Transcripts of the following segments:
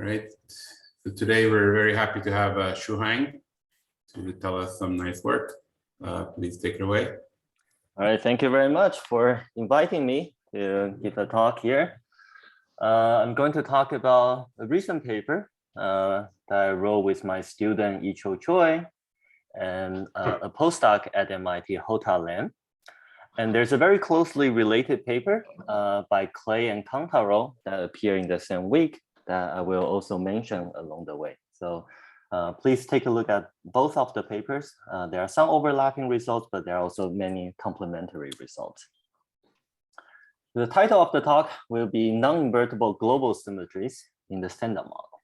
All right. So today we're very happy to have Shu-Heng to tell us some nice work. Please take it away. All right, thank you very much for inviting me to give a talk here. I'm going to talk about a recent paper that I wrote with my student Yicho Choi and a postdoc at MIT, Hota Len. And there's a very closely related paper by Clay and Kantaro that appear in the same week that I will also mention along the way. So please take a look at both of the papers. There are some overlapping results, but there are also many complementary results. The title of the talk will be Non-invertible global symmetries in the standard model.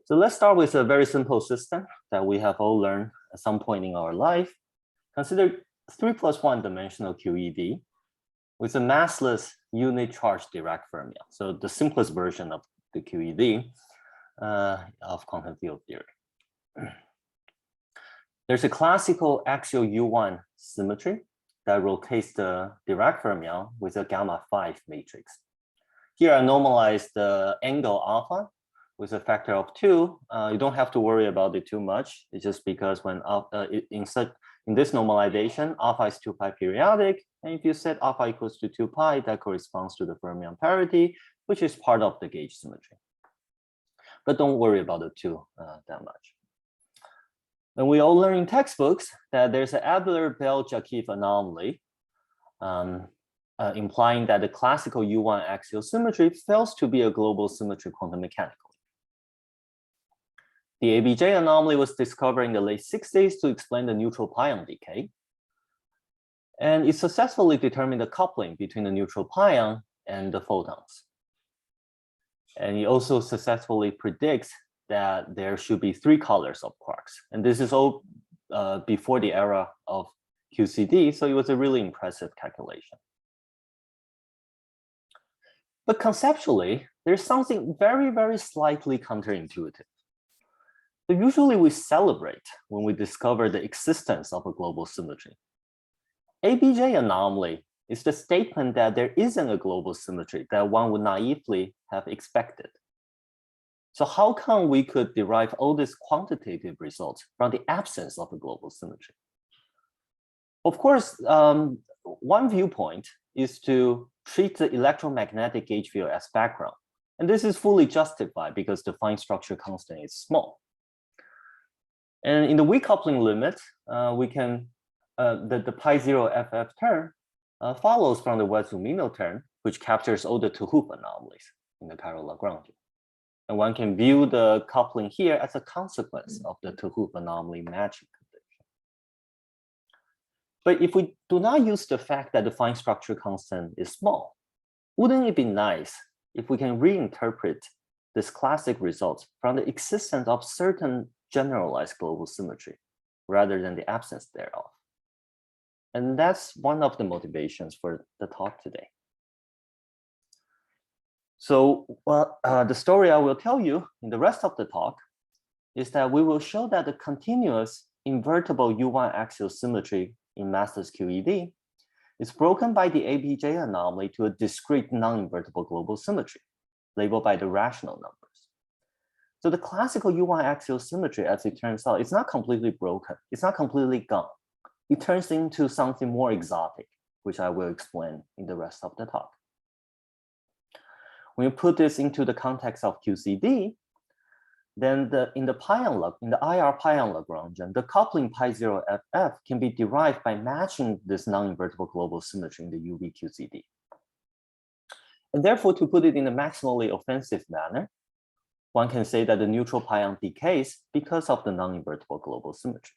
So let's start with a very simple system that we have all learned at some point in our life. Consider 3+1 dimensional QED with a massless unit charge Dirac fermion. So the simplest version of the QED of quantum field theory. There's a classical axial U1 symmetry that rotates the Dirac fermion with a gamma 5 matrix. Here I normalize the angle alpha with a factor of 2. You don't have to worry about it too much. It's just because when in this normalization, alpha is 2 pi periodic. And if you set alpha equals to 2 pi, that corresponds to the fermion parity, which is part of the gauge symmetry. But don't worry about the 2 that much. And we all learn in textbooks that there's an Adler-Bell-Jaquif anomaly, implying that the classical U1 axial symmetry fails to be a global symmetry quantum mechanically. The ABJ anomaly was discovered in the late 60s to explain the neutral pion decay. And it successfully determined the coupling between the neutral pion and the photons. And it also successfully predicts that there should be 3 colors of quarks. And this is all before the era of QCD, so it was a really impressive calculation. But conceptually, there's something very, very slightly counterintuitive. So usually we celebrate when we discover the existence of a global symmetry. ABJ anomaly is the statement that there isn't a global symmetry that one would naively have expected. So how come we could derive all these quantitative results from the absence of a global symmetry? Of course, one viewpoint is to treat the electromagnetic gauge field as background. And this is fully justified because the fine structure constant is small. And in the weak coupling limit, we can, the pi 0 FF term follows from the Wetzel-Minot term, which captures all the 2-hoop anomalies in the chiral Lagrangian. And one can view the coupling here as a consequence of the 2-hoop anomaly matching condition. But if we do not use the fact that the fine structure constant is small, wouldn't it be nice if we can reinterpret this classic result from the existence of certain generalized global symmetry rather than the absence thereof? And that's one of the motivations for the talk today. So the story I will tell you in the rest of the talk is that we will show that the continuous invertible U1 axial symmetry in massless QED is broken by the ABJ anomaly to a discrete non-invertible global symmetry labeled by the rational numbers. So the classical U1 axial symmetry, as it turns out, it's not completely broken. It's not completely gone. It turns into something more exotic, which I will explain in the rest of the talk. When you put this into the context of QCD, then in the IR pion Lagrangian, the coupling pi 0 FF can be derived by matching this non-invertible global symmetry in the UV QCD. And therefore, to put it in a maximally offensive manner, one can say that the neutral pion decays because of the non-invertible global symmetry.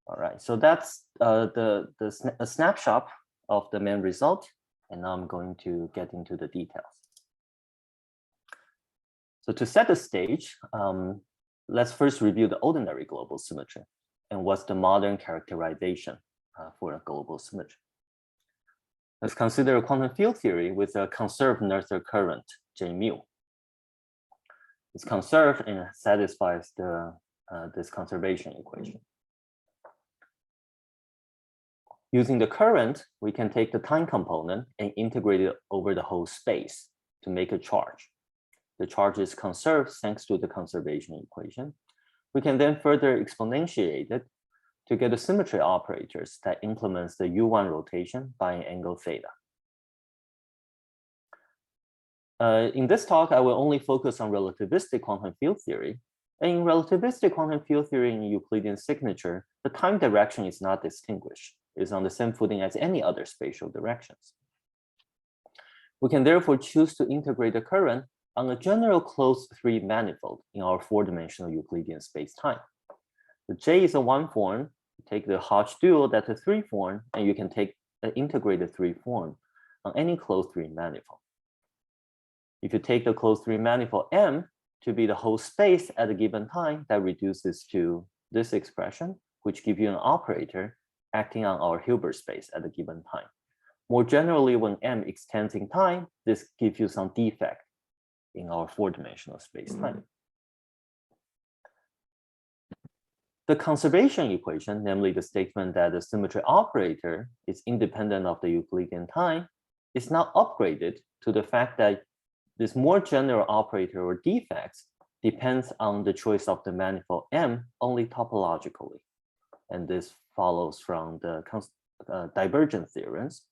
All right, so that's a snapshot of the main result. And now I'm going to get into the details. So to set the stage, let's first review the ordinary global symmetry and what's the modern characterization for a global symmetry. Let's consider a quantum field theory with a conserved Noether current, J mu. It's conserved and satisfies this conservation equation. Using the current, we can take the time component and integrate it over the whole space to make a charge. The charge is conserved thanks to the conservation equation. We can then further exponentiate it to get the symmetry operators that implements the U1 rotation by an angle theta. In this talk, I will only focus on relativistic quantum field theory. And in relativistic quantum field theory in Euclidean signature, the time direction is not distinguished. It is on the same footing as any other spatial directions. We can therefore choose to integrate the current on a general closed 3 manifold in our 4-dimensional Euclidean space-time. The J is a 1 form. You take the Hodge dual, that's a 3 form, and you can take an integrated 3 form on any closed 3 manifold. If you take the closed 3 manifold M to be the whole space at a given time, that reduces to this expression, which gives you an operator acting on our Hilbert space at a given time. More generally, when M extends in time, this gives you some defect in our 4-dimensional space-time. The conservation equation, namely the statement that the symmetry operator is independent of the Euclidean time, is now upgraded to the fact that this more general operator or defects depends on the choice of the manifold M only topologically. And this follows from the divergent theorems.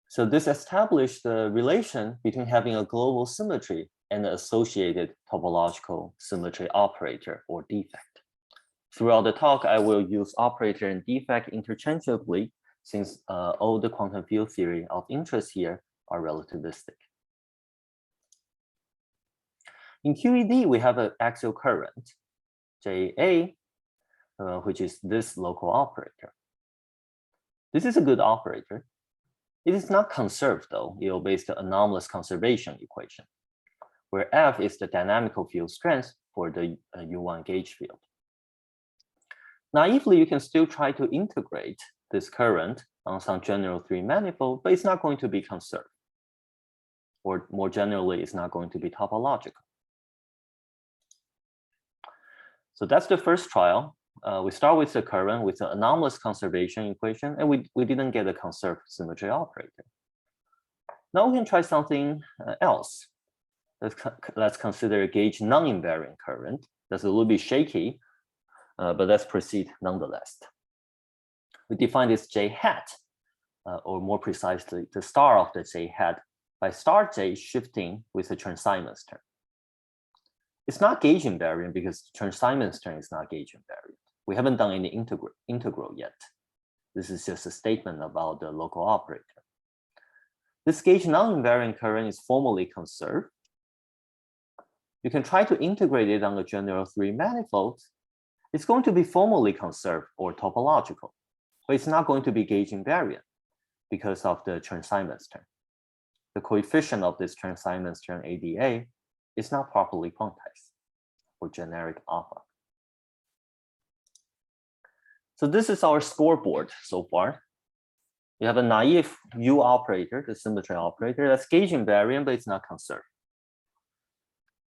So this established the relation between having a global symmetry and the associated topological symmetry operator or defect. Throughout the talk, I will use operator and defect interchangeably since all the quantum field theory of interest here are relativistic. In QED, we have an axial current, JA, which is this local operator. This is a good operator. It is not conserved, though. It obeys the anomalous conservation equation, where F is the dynamical field strength for the U1 gauge field. Naively, you can still try to integrate this current on some general 3 manifold, but it's not going to be conserved. Or more generally, it's not going to be topological. So that's the first trial. We start with the current with the anomalous conservation equation, and we didn't get a conserved symmetry operator. Now we can try something else. Let's consider a gauge non-invariant current. That's a little bit shaky, but let's proceed nonetheless. We define this J hat, or more precisely, the star of the J hat, by star J shifting with the Chern-Simons term. It's not gauge-invariant because Chern-Simons term is not gauge-invariant. We haven't done any integral yet. This is just a statement about the local operator. This gauge non-invariant current is formally conserved. You can try to integrate it on a general 3 manifold. It's going to be formally conserved or topological, but it's not going to be gauge-invariant because of the Chern-Simons term. The coefficient of this Chern-Simons term, ADA, is not properly quantized for generic alpha. So this is our scoreboard so far. We have a naive U operator, the symmetry operator, that's gauge-invariant, but it's not conserved.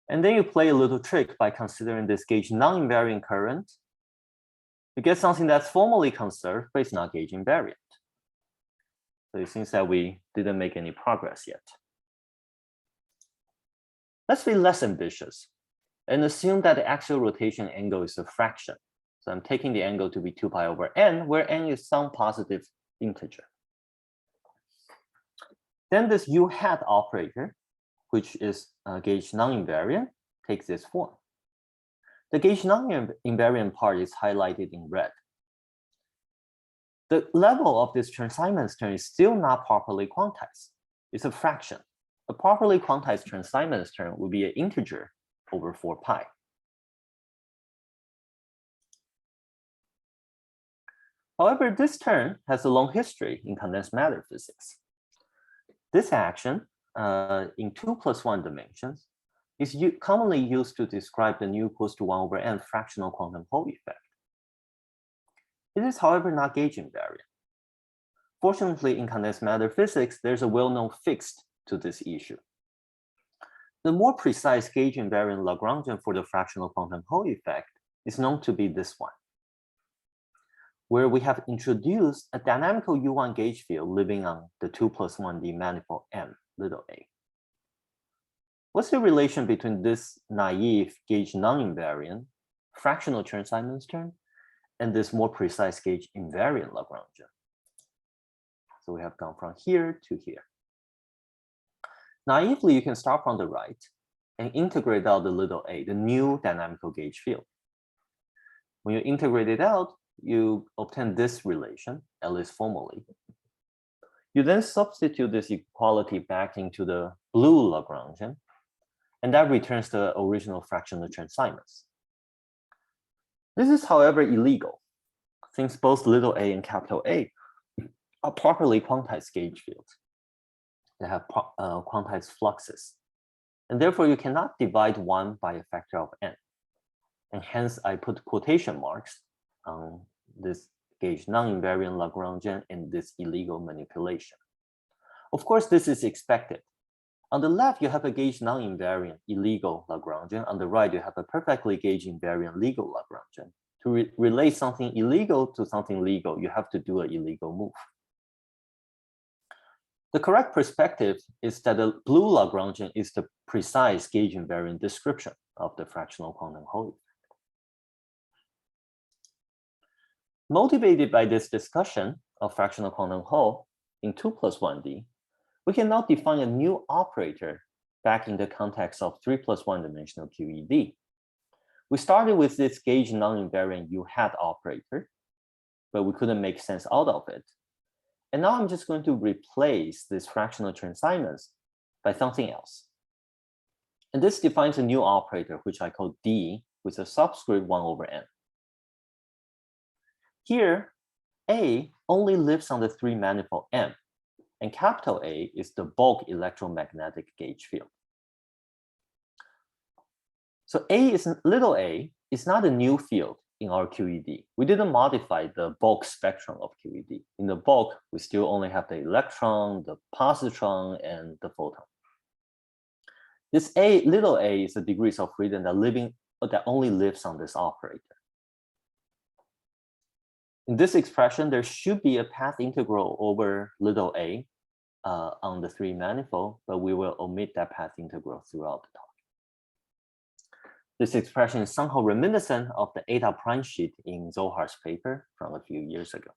And then you play a little trick by considering this gauge non-invariant current. You get something that's formally conserved, but it's not gauge-invariant. So it seems that we didn't make any progress yet. Let's be less ambitious and assume that the axial rotation angle is a fraction. So I'm taking the angle to be 2 pi over n, where n is some positive integer. Then this U hat operator, which is gauge non-invariant, takes this form. The gauge non-invariant part is highlighted in red. The level of this Chern-Simons term is still not properly quantized. It's a fraction. A properly quantized Chern-Simons term will be an integer over 4 pi. However, this term has a long history in condensed matter physics. This action in 2 + 1 dimensions is commonly used to describe the nu equals to 1 over n fractional quantum Hall effect. It is, however, not gauge-invariant. Fortunately, in condensed matter physics, there's a well-known fix to this issue. The more precise gauge-invariant Lagrangian for the fractional quantum Hall effect is known to be this one. where we have introduced a dynamical U1 gauge field living on the 2+1D manifold M, little a. What's the relation between this naive gauge non-invariant fractional Chern-Simons term and this more precise gauge invariant Lagrangian? So we have gone from here to here. Naively, you can start from the right and integrate out the little a, the new dynamical gauge field. When you integrate it out, you obtain this relation, at least formally. You then substitute this equality back into the blue Lagrangian, and that returns the original fractional Chern-Simons. This is, however, illegal, since both little a and capital A are properly quantized gauge fields. They have quantized fluxes. And therefore, you cannot divide one by a factor of n. And hence, I put quotation marks on this gauge non-invariant Lagrangian and this illegal manipulation. Of course, this is expected. On the left, you have a gauge non-invariant illegal Lagrangian. On the right, you have a perfectly gauge invariant legal Lagrangian. To relate something illegal to something legal, you have to do an illegal move. The correct perspective is that the blue Lagrangian is the precise gauge invariant description of the fractional quantum Hall. Motivated by this discussion of fractional quantum Hall in 2+1D, we can now define a new operator back in the context of 3+1 dimensional QED. We started with this gauge non-invariant U-hat operator, but we couldn't make sense out of it. And now I'm just going to replace this fractional Chern-Simons by something else. And this defines a new operator, which I call D, with a subscript 1/n. Here, A only lives on the 3 manifold M, and capital A is the bulk electromagnetic gauge field. So little a is not a new field in our QED. We didn't modify the bulk spectrum of QED. In the bulk, we still only have the electron, the positron, and the photon. This little a is the degrees of freedom that only lives on this operator. In this expression, there should be a path integral over little a on the 3 manifold, but we will omit that path integral throughout the talk. This expression is somehow reminiscent of the eta prime sheet in Zohar's paper from a few years ago.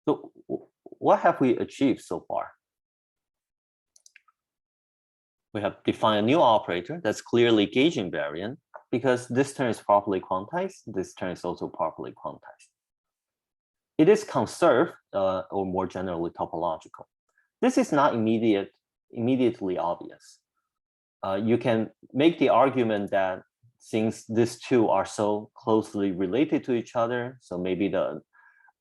So what have we achieved so far? We have defined a new operator that's clearly gauge invariant because this term is properly quantized. This term is also properly quantized. It is conserved, or more generally topological. This is not immediately obvious. You can make the argument that since these two are so closely related to each other, so maybe the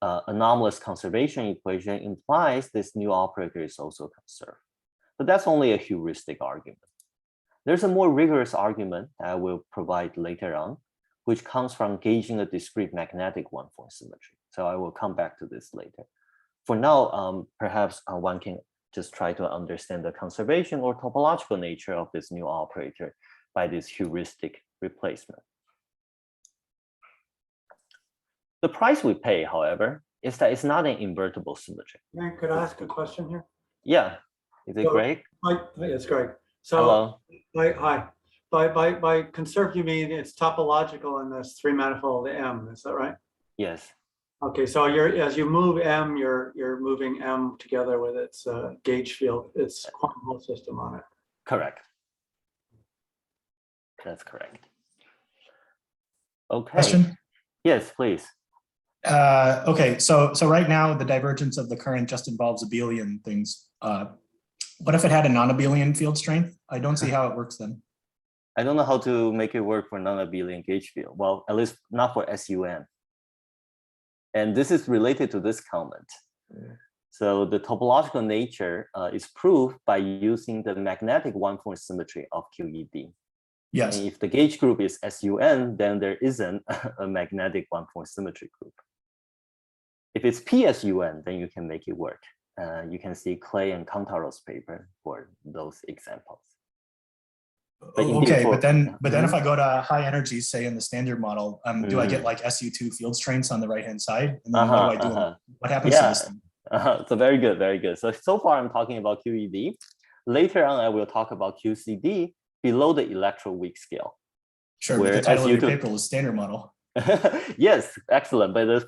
anomalous conservation equation implies this new operator is also conserved. But that's only a heuristic argument. There's a more rigorous argument that I will provide later on, which comes from gauging a discrete magnetic one-form symmetry. So I will come back to this later. For now, perhaps one can just try to understand the conservation or topological nature of this new operator by this heuristic replacement. The price we pay, however, is that it's not an invertible symmetry. Could I ask a question here? Yeah. Is it Greg? It's Greg. So, hello. Hi. By conserved, you mean it's topological in this 3 manifold M, is that right? Yes. Okay, so as you move M, you're moving M together with its gauge field, its quantum Hall system on it. Correct. That's correct. Okay. Question? Yes, please. Okay, so right now the divergence of the current just involves abelian things. What if it had a non-abelian field strength? I don't see how it works then. I don't know how to make it work for non-abelian gauge field. Well, at least not for SUN. And this is related to this comment. So the topological nature is proved by using the magnetic one-form symmetry of QED. Yes. And if the gauge group is SUN, then there isn't a magnetic one-form symmetry group. If it's PSUN, then you can make it work. You can see Clay and Cantaro's paper for those examples. But indeed Okay, for- but then if I go to high energies, say in the standard model, do I get like SU2 field strengths on the right hand side? And then what do I do? What happens to this thing? So very good, very good. So far I'm talking about QED. Later on, I will talk about QCD below the electroweak scale. Sure, but the title of your paper was standard model. Yes, excellent. But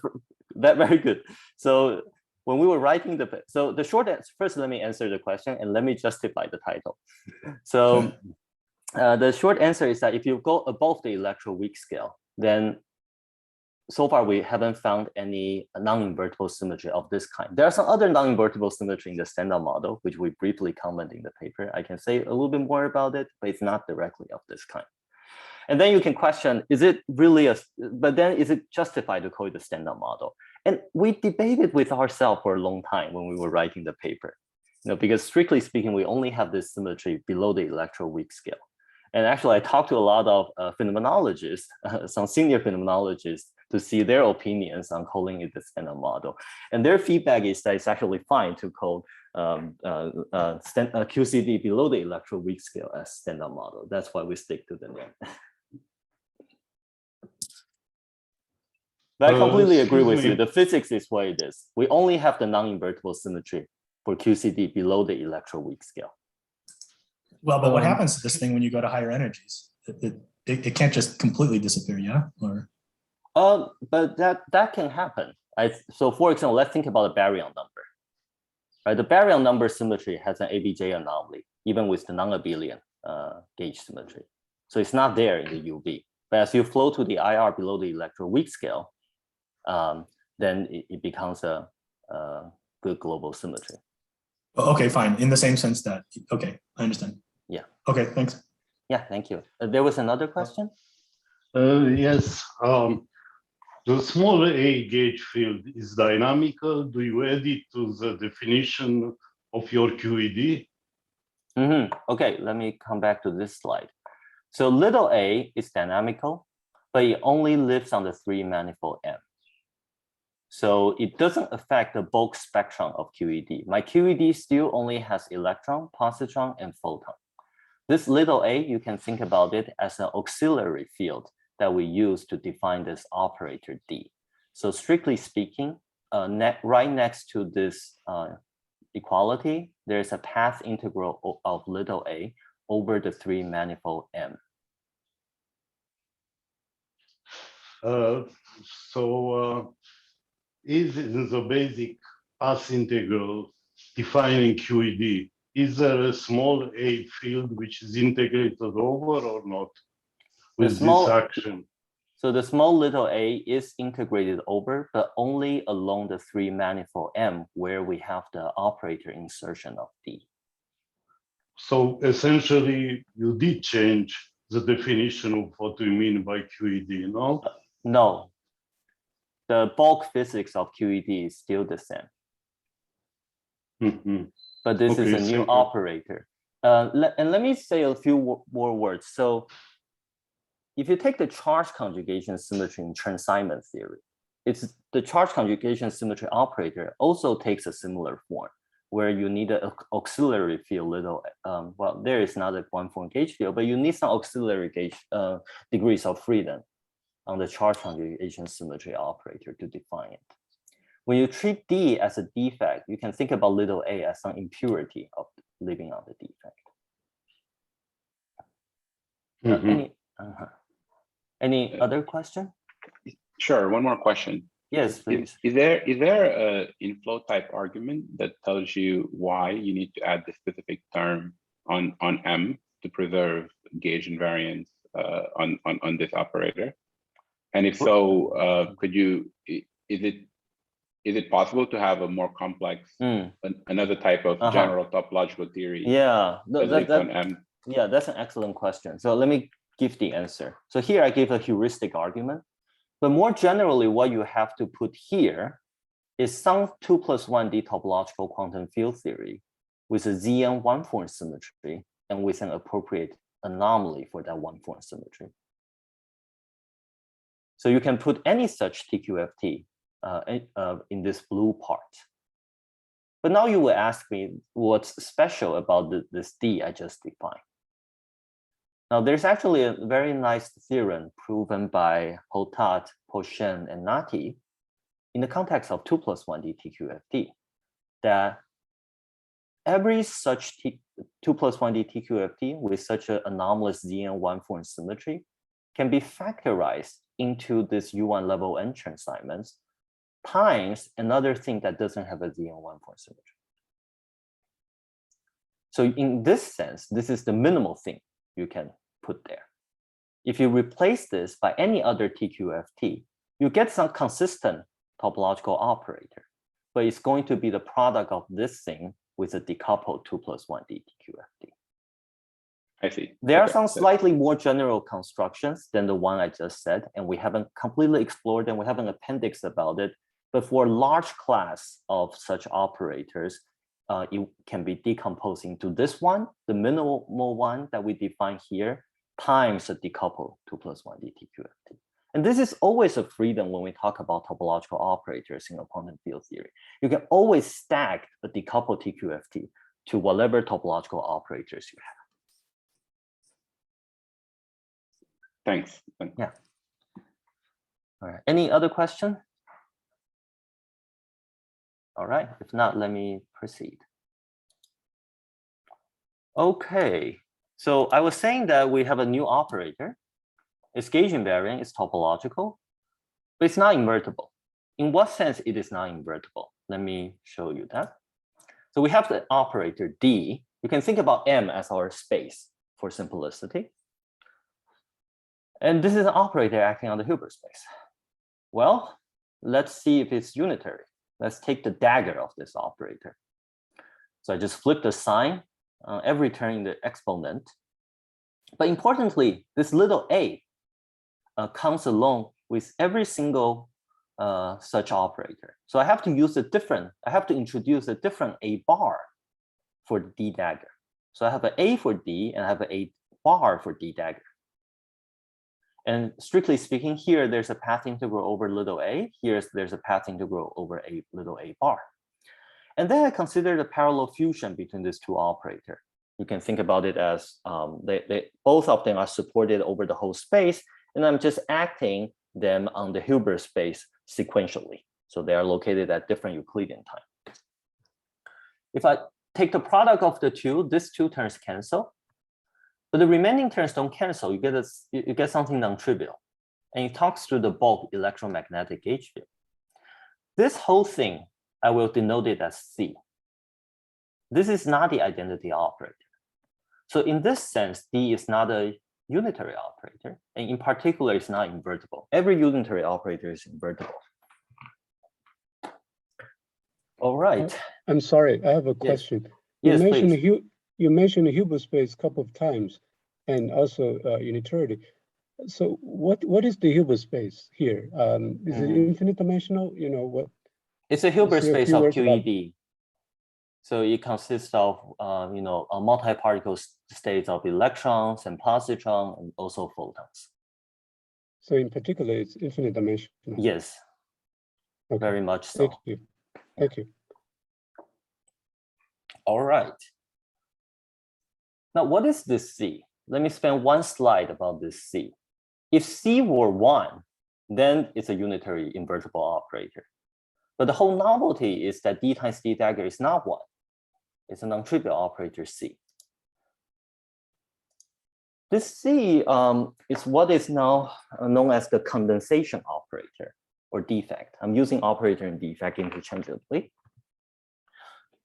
that very good. So when we were writing the short answer, first let me answer the question and let me justify the title. So the short answer is that if you go above the electroweak scale, then so far we haven't found any non-invertible symmetry of this kind. There are some other non-invertible symmetry in the standard model, which we briefly comment in the paper. I can say a little bit more about it, but it's not directly of this kind. And then you can question, is it really but then is it justified to call it the standard model? And we debated with ourselves for a long time when we were writing the paper, because strictly speaking, we only have this symmetry below the electroweak scale. And actually, I talked to a lot of phenomenologists, some senior phenomenologists, to see their opinions on calling it the standard model. And their feedback is that it's actually fine to call QCD below the electroweak scale as standard model. That's why we stick to the name. But I completely agree with you. The physics is what it is. We only have the non-invertible symmetry for QCD below the electroweak scale. Well, but what happens to this thing when you go to higher energies? It can't just completely disappear, yeah? Or but that can happen. So for example, let's think about a baryon number. Right, the baryon number symmetry has an ABJ anomaly, even with the non-abelian gauge symmetry. So it's not there in the UV. But as you flow to the IR below the electroweak scale, then it becomes a good global symmetry. Okay, fine. In the same sense that, okay, I understand. Yeah. Okay, thanks. Yeah, thank you. There was another question? Yes. The small a gauge field is dynamical. Do you add it to the definition of your QED? Okay, let me come back to this slide. So little a is dynamical, but it only lives on the 3-manifold M. So it doesn't affect the bulk spectrum of QED. My QED still only has electron, positron, and photon. This little a, you can think about it as an auxiliary field that we use to define this operator D. So strictly speaking, right next to this equality, there's a path integral of little a over the 3-manifold M. Is in the basic path integral defining QED, is there a small a field which is integrated over or not with this action? So the small little a is integrated over, but only along the 3-manifold M where we have the operator insertion of D. So essentially, you did change the definition of what we mean by QED, no? No. The bulk physics of QED is still the same. But this is a new operator. And let me say a few more words. So if you take the charge conjugation symmetry in Chern-Simons theory, it's the charge conjugation symmetry operator also takes a similar form, where you need an auxiliary field little, well, there is not a one-form gauge field, but you need some auxiliary gauge degrees of freedom on the charge conjugation symmetry operator to define it. When you treat D as a defect, you can think about little a as some impurity of living on the defect. Any other question? Sure, one more question. Yes, please. Is there an inflow type argument that tells you why you need to add the specific term on M to preserve gauge invariance on this operator? And if so, is it possible to have a more complex, another type of general topological theory? Yeah, yeah, that's an excellent question. So let me give the answer. So here I give a heuristic argument, but more generally, what you have to put here is some 2+1D topological quantum field theory with a Zn one-form symmetry and with an appropriate anomaly for that one-form symmetry. So you can put any such TQFT in this blue part. But now you will ask me what's special about this D I just defined. Now, there's actually a very nice theorem proven by Hotat, Poshen, and Nati in the context of 2+1D TQFT that every such 2+1D TQFT with such an anomalous ZN1 form symmetry can be factorized into this U1 level n transassignments times another thing that doesn't have a ZN1 form symmetry. So in this sense, this is the minimal thing you can put there. If you replace this by any other TQFT, you get some consistent topological operator, but it's going to be the product of this thing with a decoupled 2+1D TQFT. I see. There are Okay, some so- slightly more general constructions than the one I just said, and we haven't completely explored them. We have an appendix about it. But for a large class of such operators, it can be decomposed into this one, the minimal one that we define here, times a decoupled 2+1D TQFT. And this is always a freedom when we talk about topological operators in a quantum field theory. You can always stack a decoupled TQFT to whatever topological operators you have. Thanks. Yeah. All right. Any other question? All right. If not, let me proceed. Okay. So I was saying that we have a new operator. It's gauge invariant, it's topological, but it's not invertible. In what sense it is not invertible? Let me show you that. So we have the operator D. You can think about M as our space for simplicity. And this is an operator acting on the Hilbert space. Well, let's see if it's unitary. Let's take the dagger of this operator. So I just flip the sign every turn in the exponent. But importantly, this little a comes along with every single such operator. So I have to use I have to introduce a different a bar for D dagger. So I have an a for D and I have an a bar for D dagger. And strictly speaking, here there's a path integral over little a. There's a path integral over a little a bar. And then I consider the parallel fusion between these two operators. You can think about it as both of them are supported over the whole space, and I'm just acting them on the Hilbert space sequentially. So they are located at different Euclidean time. If I take the product of the two, these two terms cancel. But the remaining terms don't cancel. You get something non-trivial, and it talks through the bulk electromagnetic gauge field. This whole thing, I will denote it as C. This is not the identity operator. So in this sense, D is not a unitary operator, and in particular, it's not invertible. Every unitary operator is invertible. All right. I'm sorry, I have a question. Yes, please. You mentioned the Hilbert space a couple of times, and also unitarity. So what is the Hilbert space here? Is it infinite dimensional? You know what? It's a Hilbert Say a space few of words about- QED. So it consists of a multi-particle states of electrons and positrons and also photons. So in particular, it's infinite dimensional. Yes, Okay. very much so. Thank you. Thank you. All right. Now, what is this C? Let me spend one slide about this C. If C were 1, then it's a unitary invertible operator. But the whole novelty is that D times D dagger is not 1. It's a non-trivial operator C. This C is what is now known as the condensation operator or defect. I'm using operator and defect interchangeably.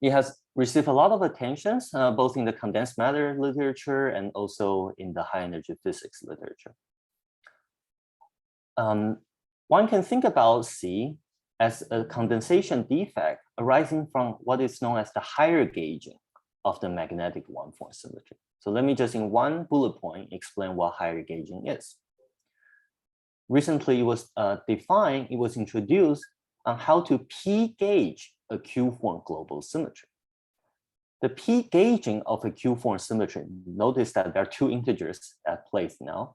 It has received a lot of attention, both in the condensed matter literature and also in the high energy physics literature. One can think about C as a condensation defect arising from what is known as the higher gauging of the magnetic one-form symmetry. So let me just in one bullet point explain what higher gauging is. Recently, it was defined, it was introduced on how to P-gauge a Q-form global symmetry. The P-gauging of a Q-form symmetry, notice that there are two integers at play now,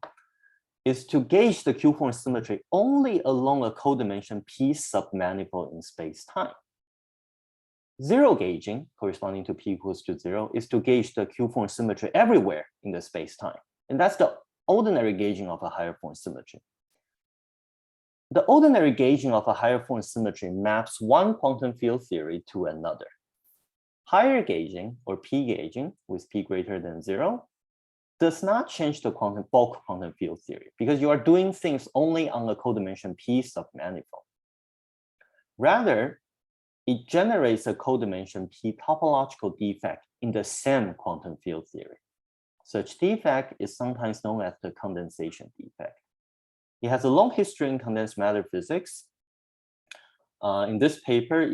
is to gauge the Q-form symmetry only along a codimension P submanifold in space-time. Zero gauging, corresponding to P equals to 0, is to gauge the Q-form symmetry everywhere in the space-time. And that's the ordinary gauging of a higher form symmetry. The ordinary gauging of a higher form symmetry maps one quantum field theory to another. Higher gauging, or P gauging, with P greater than 0, does not change the bulk quantum field theory because you are doing things only on a codimension P submanifold. Rather, it generates a codimension P topological defect in the same quantum field theory. Such defect is sometimes known as the condensation defect. It has a long history in condensed matter physics. In this paper,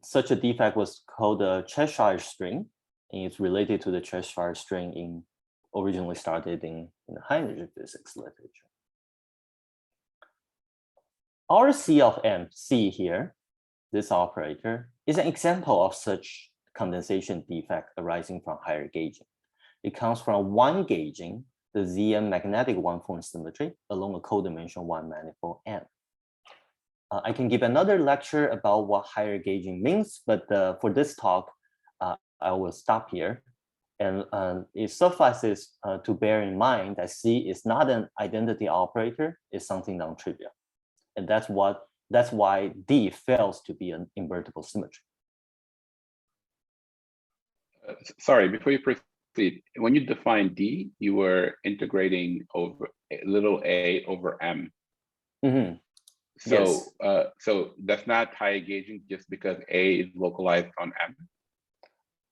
such a defect was called the Cheshire string, and it's related to the Cheshire string originally started in the high energy physics literature. Our C of M, C here, this operator, is an example of such condensation defect arising from higher gauging. It comes from one gauging the ZM magnetic one-form symmetry along a codimension 1 manifold M. I can give another lecture about what higher gauging means, but for this talk, I will stop here. And it suffices to bear in mind that C is not an identity operator, it's something non-trivial. And that's why D fails to be an invertible symmetry. Sorry, before you proceed, when you define D, you were integrating over little a over M. Mm-hmm. So, yes. So that's not higher gauging just because A is localized on M?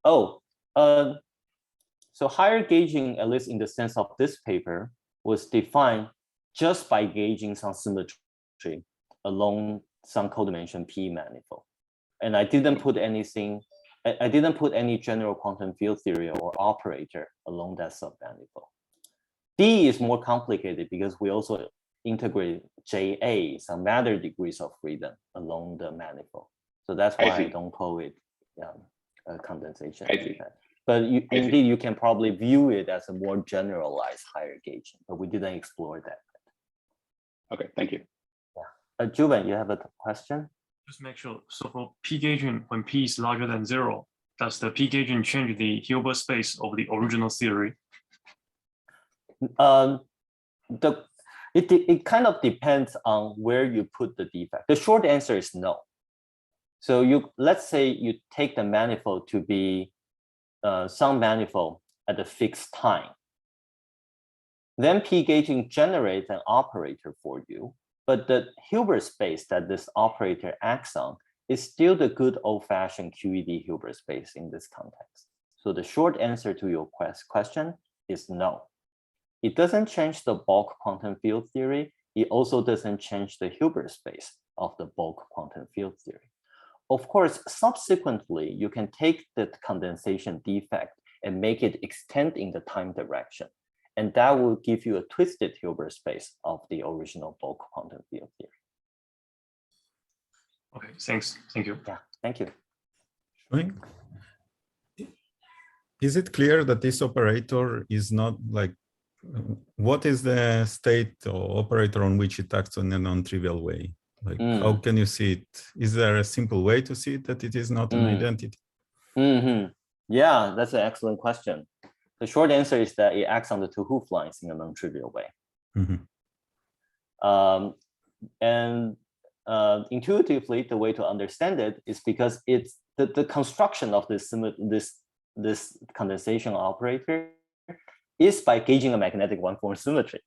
Oh, so higher gauging, at least in the sense of this paper, was defined just by gauging some symmetry along some codimension P manifold. And I didn't put anything, I didn't put any general quantum field theory or operator along that submanifold. D is more complicated because we also integrate JA, some matter degrees of freedom along the manifold. So that's why I don't call it a condensation defect. But indeed, you can probably view it as a more generalized higher gauging, but we didn't explore that. Okay, thank you. Yeah. Juven, you have a question? Just make sure. So for P gauging, when P is larger than 0, does the P gauging change the Hilbert space of the original theory? It kind of depends on where you put the defect. The short answer is no. So let's say you take the manifold to be some manifold at a fixed time. Then P gauging generates an operator for you, but the Hilbert space that this operator acts on is still the good old-fashioned QED Hilbert space in this context. So the short answer to your question is no. It doesn't change the bulk quantum field theory. It also doesn't change the Hilbert space of the bulk quantum field theory. Of course, subsequently, you can take the condensation defect and make it extend in the time direction. And that will give you a twisted Hilbert space of the original bulk quantum field theory. Okay, thanks. Thank you. Yeah, thank you. Is it clear that this operator is not like, what is the state or operator on which it acts in a non-trivial way? Like, how can you see it? Is there a simple way to see it that it is not an identity? Yeah, that's an excellent question. The short answer is that it acts on the two hoof lines in a non-trivial way. Intuitively, the way to understand it is because it's the construction of this condensation operator is by gauging a magnetic one-form symmetry.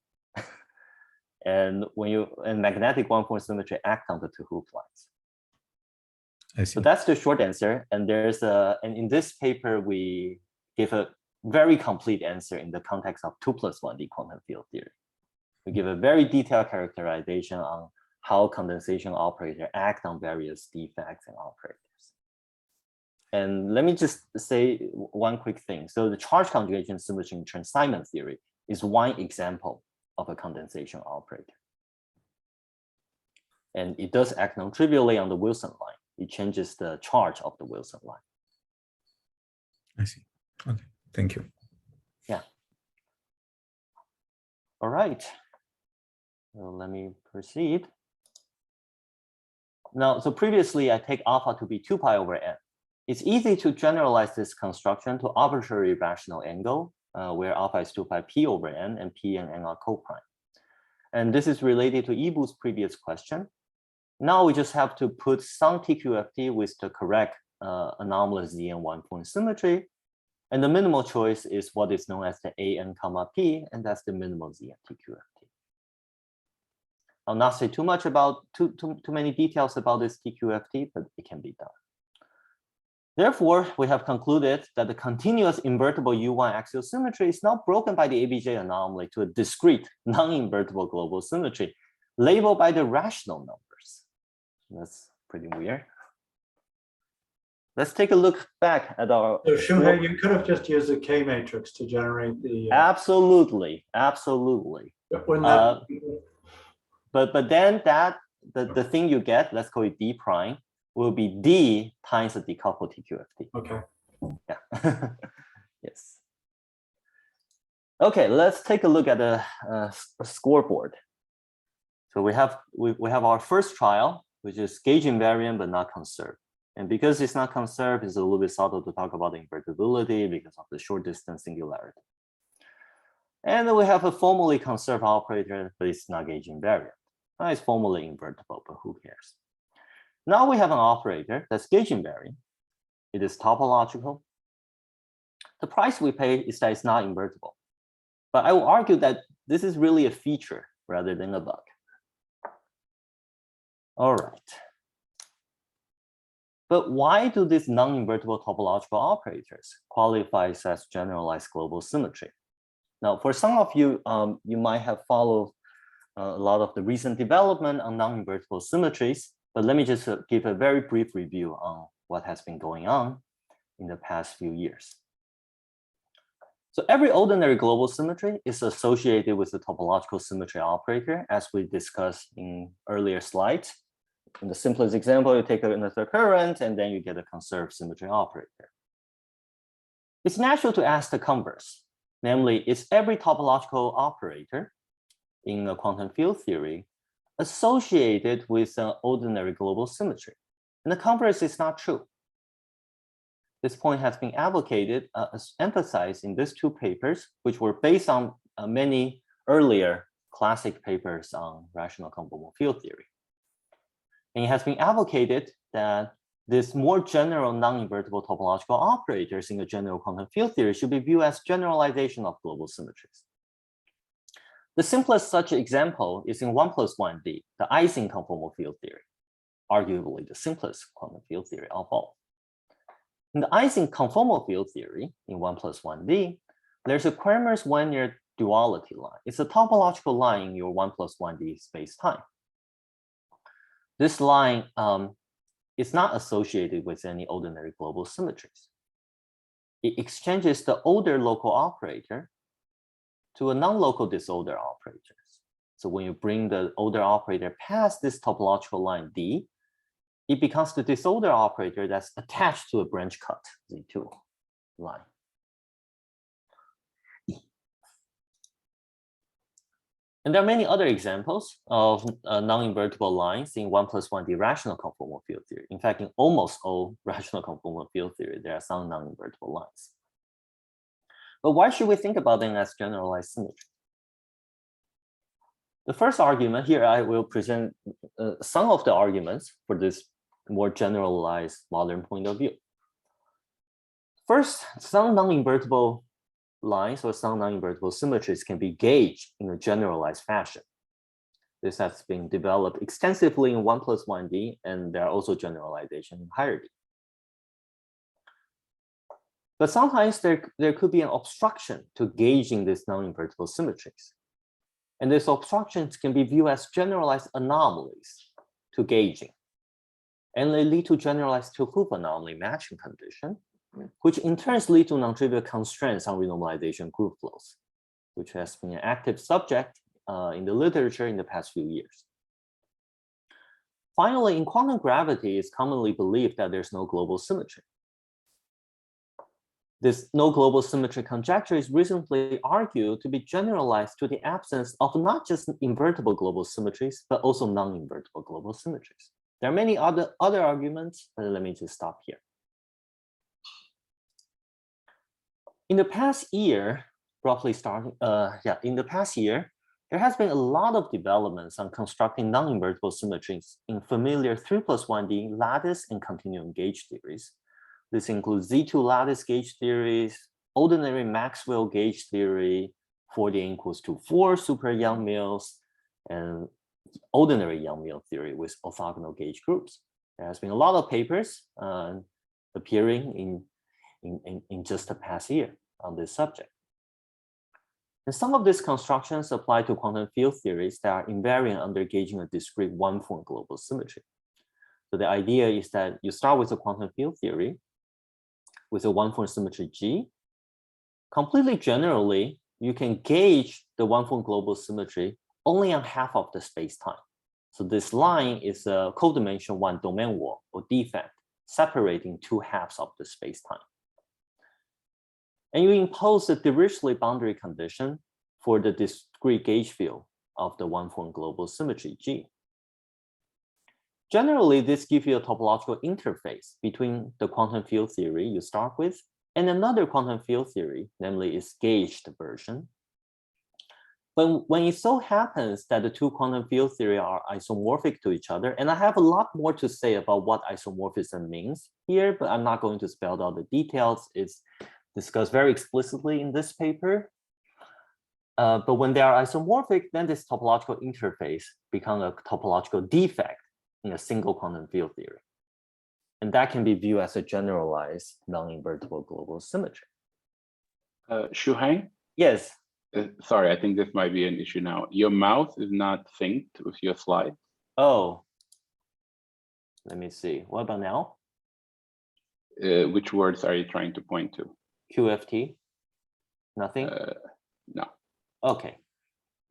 And magnetic one-form symmetry act on the two hoof lines. I see. So that's the short answer. And and in this paper, we give a very complete answer in the context of 2+1D quantum field theory. We give a very detailed characterization on how condensation operator act on various defects and operators. And let me just say one quick thing. So the charge conjugation symmetry in Chern-Simons theory is one example of a condensation operator. And it does act non-trivially on the Wilson line. It changes the charge of the Wilson line. I see. Okay, thank you. Yeah. All right. Well, let me proceed. Now, so previously I take alpha to be 2 pi over n. It's easy to generalize this construction to arbitrary rational angle where alpha is 2 pi p over n and p and n are coprime. And this is related to Ibu's previous question. Now we just have to put some TQFT with the correct anomalous ZN one-point symmetry. And the minimal choice is what is known as the AN comma P, and that's the minimal ZN TQFT. I'll not say too much about too many details about this TQFT, but it can be done. Therefore, we have concluded that the continuous invertible U1 axial symmetry is now broken by the ABJ anomaly to a discrete non-invertible global symmetry labeled by the rational numbers. That's pretty weird. Let's take a look back at our. So Shu-Heng, you could have just used the K matrix to generate the. Absolutely, absolutely. Wouldn't that but then the thing you get, let's call it D prime, will be D times the decoupled TQFT. Okay. Yeah. Yes. Okay, let's take a look at a scoreboard. So we have our first trial, which is gauge invariant but not conserved. And because it's not conserved, it's a little bit subtle to talk about invertibility because of the short distance singularity. And then we have a formally conserved operator, but it's not gauge invariant. It's formally invertible, but who cares? Now we have an operator that's gauge invariant. It is topological. The price we pay is that it's not invertible. But I will argue that this is really a feature rather than a bug. All right. But why do these non-invertible topological operators qualify as generalized global symmetry? Now, for some of you, you might have followed a lot of the recent development on non-invertible symmetries, but let me just give a very brief review on what has been going on in the past few years. So every ordinary global symmetry is associated with the topological symmetry operator, as we discussed in earlier slides. In the simplest example, you take an Noether current, and then you get a conserved symmetry operator. It's natural to ask the converse, namely, is every topological operator in a quantum field theory associated with an ordinary global symmetry? And the converse is not true. This point has been advocated, emphasized in these two papers, which were based on many earlier classic papers on rational conformal field theory. And it has been advocated that this more general non-invertible topological operators in the general quantum field theory should be viewed as generalization of global symmetries. The simplest such example is in 1+1D, the Ising conformal field theory, arguably the simplest quantum field theory of all. In the Ising conformal field theory, in 1+1D, there's a Kramers-Wenier duality line. It's a topological line in your 1+1D space-time. This line is not associated with any ordinary global symmetries. It exchanges the order local operator to a non-local disorder operators. So when you bring the order operator past this topological line D, it becomes the disorder operator that's attached to a branch cut Z2 line. And there are many other examples of non-invertible lines in 1+1D rational conformal field theory. In fact, in almost all rational conformal field theory, there are some non-invertible lines. But why should we think about them as generalized symmetry? The first argument here, I will present some of the arguments for this more generalized modern point of view. First, some non-invertible lines or some non-invertible symmetries can be gauged in a generalized fashion. This has been developed extensively in 1+1D, and there are also generalizations in higher D. But sometimes there could be an obstruction to gauging these non-invertible symmetries. And these obstructions can be viewed as generalized anomalies to gauging. And they lead to generalized Tilfoof anomaly matching condition, which in turn lead to non-trivial constraints on renormalization group flows, which has been an active subject in the literature in the past few years. Finally, in quantum gravity, it's commonly believed that there's no global symmetry. This no global symmetry conjecture is recently argued to be generalized to the absence of not just invertible global symmetries, but also non-invertible global symmetries. There are many other arguments, but let me just stop here. In the past year, roughly starting, in the past year, there has been a lot of developments on constructing non-invertible symmetries in familiar 3+1D lattice and continuum gauge theories. This includes Z2 lattice gauge theories, ordinary Maxwell gauge theory, 4D equals to 4 super Young-Mills, and ordinary Young-Mill theory with orthogonal gauge groups. There has been a lot of papers appearing in just the past year on this subject. And some of these constructions apply to quantum field theories that are invariant under gauging a discrete one-form global symmetry. So the idea is that you start with a quantum field theory with a one-form symmetry G. Completely generally, you can gauge the one-form global symmetry only on half of the space-time. So this line is a codimension 1 domain wall or defect separating two halves of the space-time. And you impose a Dirichlet boundary condition for the discrete gauge field of the one-form global symmetry G. Generally, this gives you a topological interface between the quantum field theory you start with and another quantum field theory, namely its gauged version. But when it so happens that the two quantum field theory are isomorphic to each other, and I have a lot more to say about what isomorphism means here, but I'm not going to spell out the details. It's discussed very explicitly in this paper. But when they are isomorphic, then this topological interface becomes a topological defect in a single quantum field theory. And that can be viewed as a generalized non-invertible global symmetry. Shu-Heng? Yes. Sorry, I think this might be an issue now. Your mouth is not synced with your slide. Oh, let me see. What about now? Which words are you trying to point to? QFT? Nothing? No. Okay.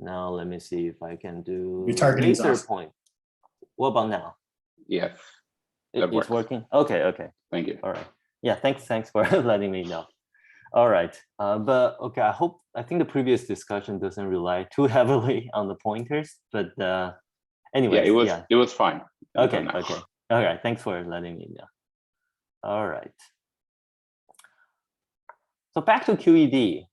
Now let me see if I can do Your targeting laser off. point. What about now? Yes. It's working? Okay, okay. Thank you. All right. Yeah, thanks for letting me know. All right. But okay, I think the previous discussion doesn't rely too heavily on the pointers, but anyway. Yeah, it was fine. Okay, okay. All right. Thanks for letting me know. All right. So back to QED.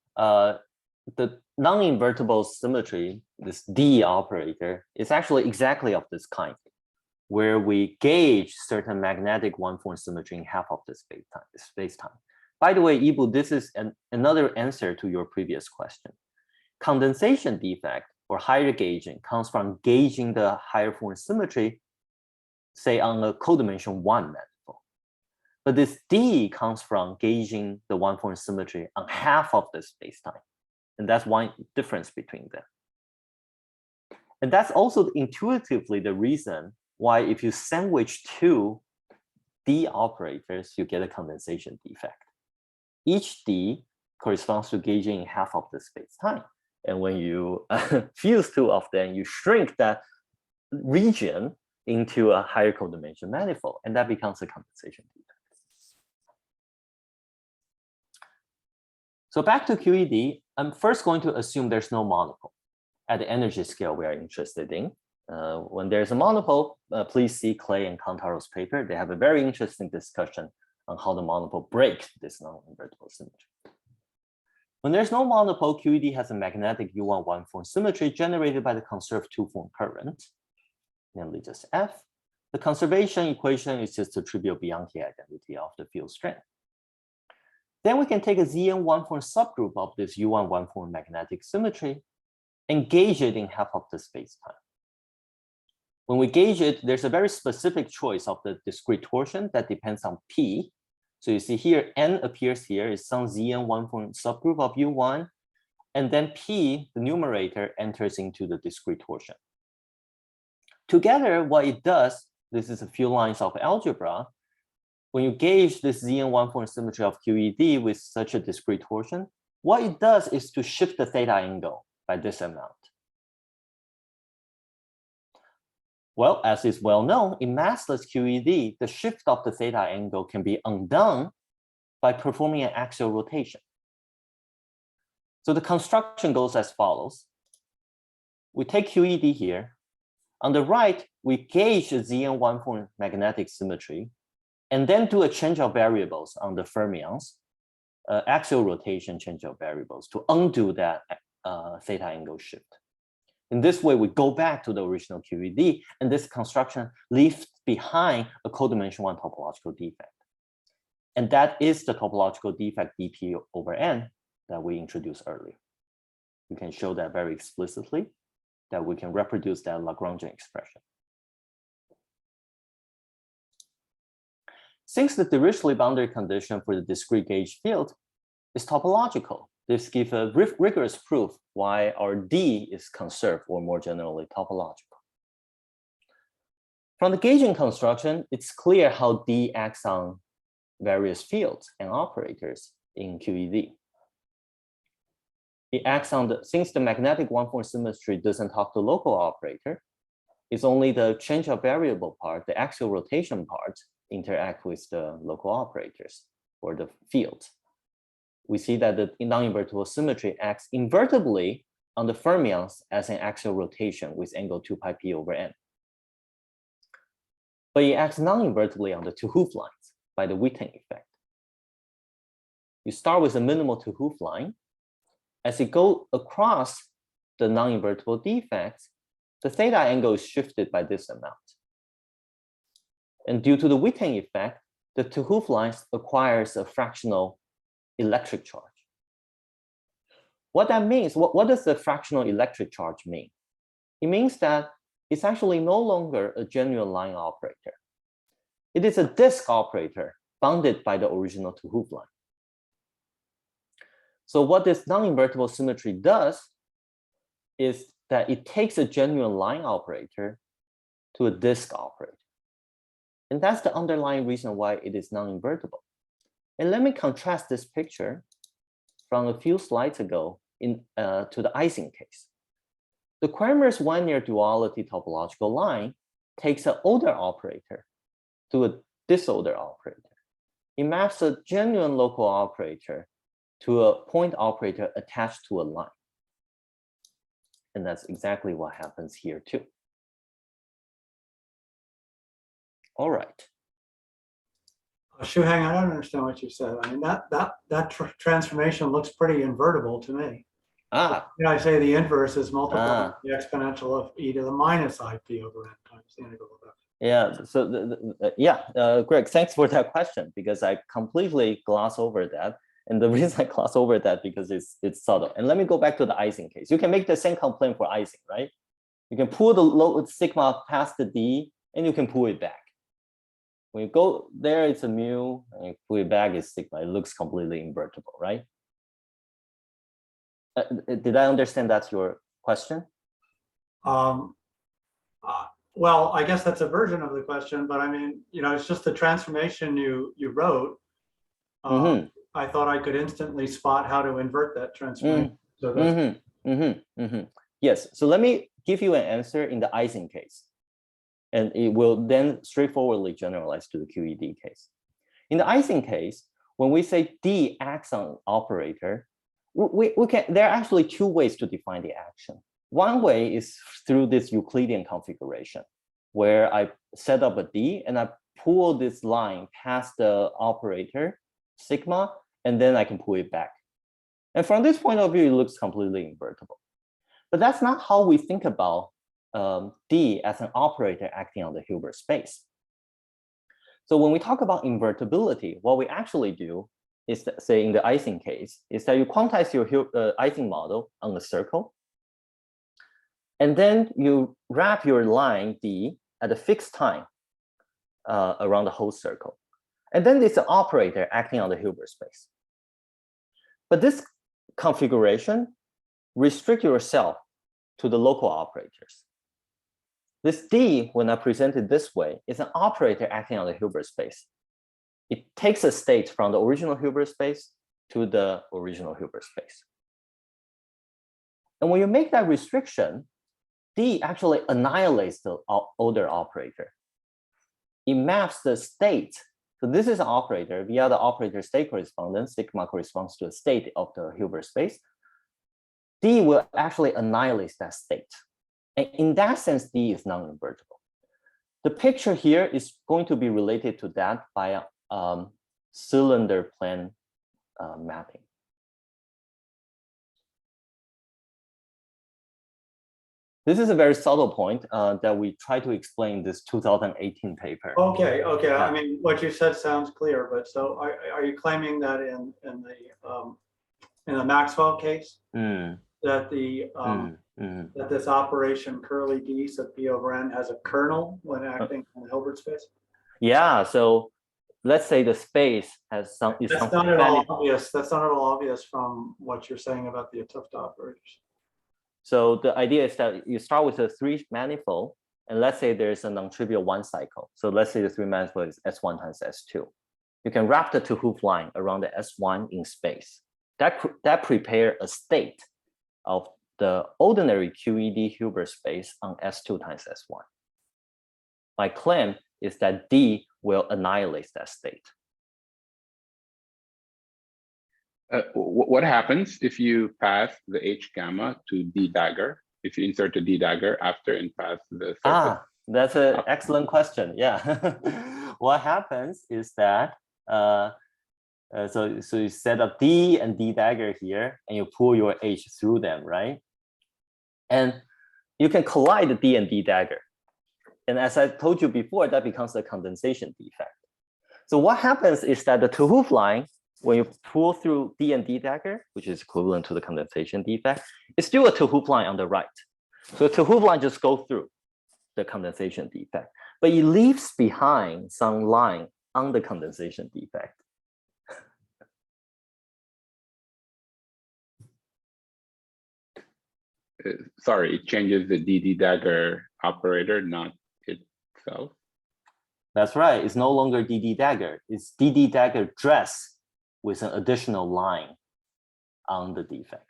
The non-invertible symmetry, this D operator, is actually exactly of this kind, where we gauge certain magnetic one-form symmetry in half of the space-time. By the way, Ibu, this is another answer to your previous question. Condensation defect or higher gauging comes from gauging the higher form symmetry, say on a codimension 1 manifold. But this D comes from gauging the one-form symmetry on half of the space-time. And that's one difference between them. And that's also intuitively the reason why if you sandwich two D operators, you get a condensation defect. Each D corresponds to gauging in half of the space-time. And when you fuse two of them, you shrink that region into a higher codimension manifold, and that becomes a condensation defect. So back to QED, I'm first going to assume there's no monopole at the energy scale we are interested in. When there's a monopole, please see Clay and Kantaro's paper. They have a very interesting discussion on how the monopole breaks this non-invertible symmetry. When there's no monopole, QED has a magnetic U1 one-form symmetry generated by the conserved two-form current, namely just F. The conservation equation is just the trivial Bianchi identity of the field strength. Then we can take a Zn one-form subgroup of this U1 one-form magnetic symmetry and gauge it in half of the space-time. When we gauge it, there's a very specific choice of the discrete torsion that depends on P. So you see here, N appears here is some Zn one-form subgroup of U1, and then P, the numerator, enters into the discrete torsion. Together, what it does, this is a few lines of algebra. When you gauge this Zn one-form symmetry of QED with such a discrete torsion, what it does is to shift the theta angle by this amount. Well, as is well known, in massless QED, the shift of the theta angle can be undone by performing an axial rotation. So the construction goes as follows. We take QED here. On the right, we gauge the Zn one-form magnetic symmetry and then do a change of variables on the fermions. axial rotation change of variables to undo that theta angle shift. In this way, we go back to the original QED, and this construction leaves behind a codimension 1 topological defect. And that is the topological defect dp over n that we introduced earlier. We can show that very explicitly, that we can reproduce that Lagrangian expression. Since the Dirichlet boundary condition for the discrete gauge field is topological, this gives a rigorous proof why our D is conserved, or more generally topological. From the gauging construction, it's clear how D acts on various fields and operators in QED. It acts on since the magnetic one-form symmetry doesn't talk to local operator, it's only the change of variable part, the axial rotation part, interact with the local operators or the field. We see that the non-invertible symmetry acts invertibly on the fermions as an axial rotation with angle 2 pi p over n. But it acts non-invertibly on the 2 Hoof lines by the Witten effect. You start with a minimal 2 Hoof line. As you go across the non-invertible defects, the theta angle is shifted by this amount. And due to the Witten effect, the 2 Hoof lines acquires a fractional electric charge. What that means, what does the fractional electric charge mean? It means that it's actually no longer a genuine line operator. It is a disk operator bounded by the original 2 Hoof line. So what this non-invertible symmetry does is that it takes a genuine line operator to a disk operator. And that's the underlying reason why it is non-invertible. And let me contrast this picture from a few slides ago to the Ising case. The Cramer's one-near duality topological line takes an order operator to a disorder operator. It maps a genuine local operator to a point operator attached to a line. And that's exactly what happens here too. All right. Shu-Heng, I don't understand what you said. I mean, that transformation looks pretty invertible to me. Ah. You know, I say the inverse is multiplying the exponential of e to the minus ip over n times the integral of f. Yeah, so Greg, thanks for that question, because I completely glossed over that. And the reason I gloss over that because it's subtle. And let me go back to the Ising case. You can make the same complaint for Ising, right? You can pull the low sigma past the D, and you can pull it back. When you go there, it's a mu, and you pull it back, it's sigma. It looks completely invertible, right? Did I understand that's your question? Well, I guess that's a version of the question, but I mean, you know, it's just the transformation you wrote. I thought I could instantly spot how to invert that transformation. So that's Yes, so let me give you an answer in the Ising case. And it will then straightforwardly generalize to the QED case. In the Ising case, when we say D acts on operator, there are actually two ways to define the action. One way is through this Euclidean configuration, where I set up a D and I pull this line past the operator, sigma, and then I can pull it back. And from this point of view, it looks completely invertible. But that's not how we think about D as an operator acting on the Hilbert space. So when we talk about invertibility, what we actually do is that, say in the Ising case, is that you quantize your Ising model on a circle, and then you wrap your line D at a fixed time around the whole circle. And then there's an operator acting on the Hilbert space. But this configuration restricts yourself to the local operators. This D, when I present it this way, is an operator acting on the Hilbert space. It takes a state from the original Hilbert space to the original Hilbert space. And when you make that restriction, D actually annihilates the order operator. It maps the state. So this is an operator via the operator state correspondence. Sigma corresponds to a state of the Hilbert space. D will actually annihilate that state. And in that sense, D is non-invertible. The picture here is going to be related to that by a cylinder plane mapping. This is a very subtle point that we try to explain in this 2018 paper. Okay, okay. I mean, what you said sounds clear, but so are you claiming that in the Maxwell case that the that this operation curly d sub p over n has a kernel when acting in the Hilbert space? Yeah. So let's say the space has some. That's not at all obvious. That's not at all obvious from what you're saying about the Tufte operators. So the idea is that you start with a 3 manifold, and let's say there's a non-trivial 1 cycle. So let's say the 3 manifold is S1 times S2. You can wrap the 2 hoof line around the S1 in space. That prepare a state of the ordinary QED Hilbert space on S2 times S1. My claim is that D will annihilate that state. What happens if you pass the H gamma to D dagger? If you insert a D dagger after and pass the surface? That's an excellent question. Yeah. What happens is that so you set up D and D dagger here, and you pull your H through them, right? And you can collide the D and D dagger. And as I told you before, that becomes a condensation defect. So what happens is that the 2 hoof line, when you pull through D and D dagger, which is equivalent to the condensation defect, it's still a 2 hoof line on the right. So the 2 hoof line just go through the condensation defect, but it leaves behind some line on the condensation defect. Sorry, it changes the DD dagger operator, not itself. That's right. It's no longer DD dagger. It's DD dagger dress with an additional line on the defect.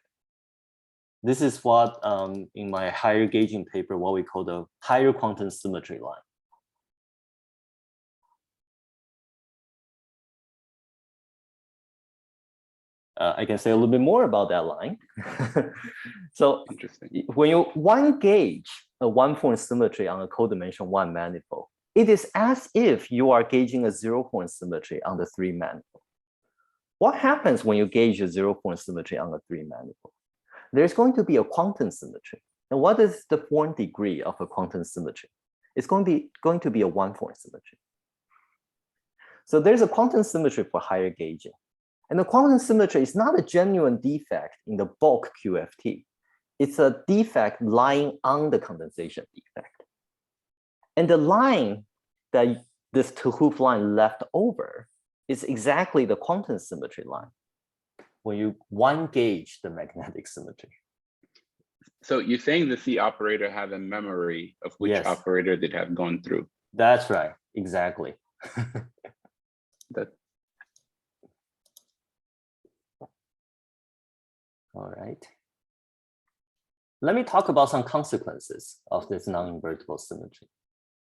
This is what in my higher gauging paper, what we call the higher quantum symmetry line. I can say a little bit more about that line. So when you 1 gauge a 1-point symmetry on a codimension 1 manifold, it is as if you are gauging a 0-point symmetry on the 3 manifold. What happens when you gauge a 0-point symmetry on a 3 manifold? There's going to be a quantum symmetry. And what is the form degree of a quantum symmetry? It's going to be a 1-point symmetry. So there's a quantum symmetry for higher gauging. And the quantum symmetry is not a genuine defect in the bulk QFT. It's a defect lying on the condensation defect. And the line that this 2 hoof line left over is exactly the quantum symmetry line when you 1 gauge the magnetic symmetry. So you're saying the C operator has a memory of which operator did have gone through? That's right, exactly. All right. Let me talk about some consequences of this non-invertible symmetry.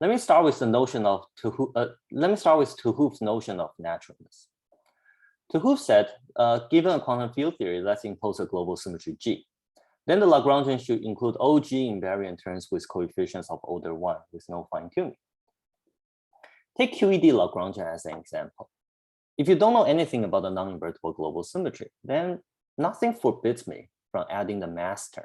Let me start with the notion of 2 Hoof's notion of naturalness. 2 Hoof said, given a quantum field theory, let's impose a global symmetry G. Then the Lagrangian should include all G-invariant terms with coefficients of order 1 with no fine-tuning. Take QED Lagrangian as an example. If you don't know anything about the non-invertible global symmetry, then nothing forbids me from adding the mass term.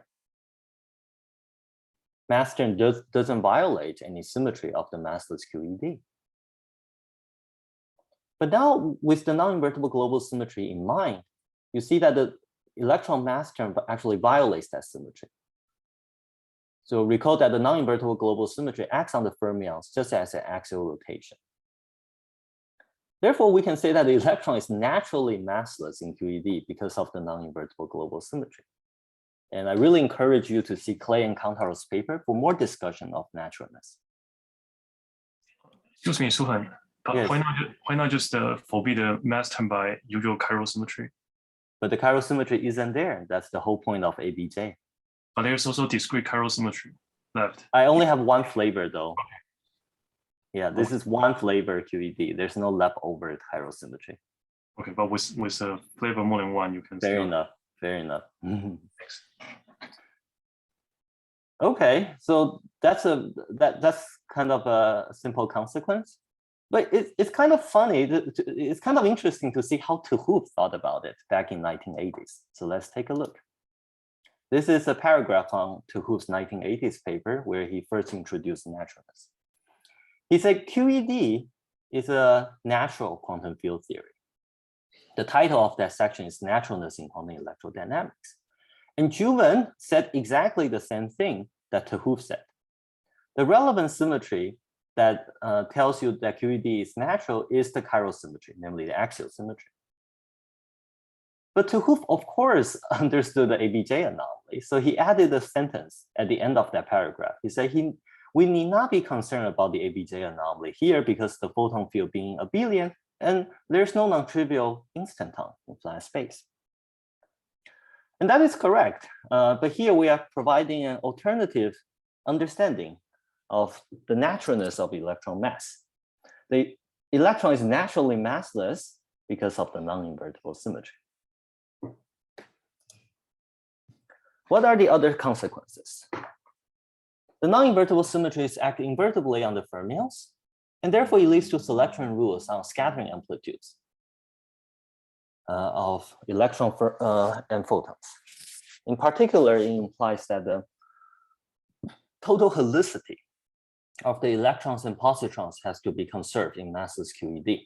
Mass term doesn't violate any symmetry of the massless QED. But now with the non-invertible global symmetry in mind, you see that the electron mass term actually violates that symmetry. So recall that the non-invertible global symmetry acts on the fermions just as an axial rotation. Therefore, we can say that the electron is naturally massless in QED because of the non-invertible global symmetry. And I really encourage you to see Clay and Kantaro's paper for more discussion of naturalness. Excuse me, Shu-Heng, but yes. why not just forbid the mass term by usual chiral symmetry? But the chiral symmetry isn't there. That's the whole point of ABJ. But there's also discrete chiral symmetry left. I only have 1 flavor though. Okay. Yeah, this is 1 flavor QED. There's no leftover chiral symmetry. Okay, but with a flavor more than 1, you can. Fair enough. Fair enough. Thanks. Okay, so that's kind of a simple consequence. But it's kind of funny. It's kind of interesting to see how 't Hooft thought about it back in 1980s. So let's take a look. This is a paragraph on 't Hooft's 1980s paper where he first introduced naturalness. He said QED is a natural quantum field theory. The title of that section is Naturalness in Quantum Electrodynamics. And Juven said exactly the same thing that 't Hooft said. The relevant symmetry that tells you that QED is natural is the chiral symmetry, namely the axial symmetry. But 't Hooft, of course, understood the ABJ anomaly. So he added a sentence at the end of that paragraph. He said, we need not be concerned about the ABJ anomaly here because the photon field being abelian and there's no non-trivial instanton in flat space. And that is correct. But here we are providing an alternative understanding of the naturalness of electron mass. The electron is naturally massless because of the non-invertible symmetry. What are the other consequences? The non-invertible symmetries act invertibly on the fermions, and therefore it leads to selection rules on scattering amplitudes of electron and photons. In particular, it implies that the total helicity of the electrons and positrons has to be conserved in massless QED.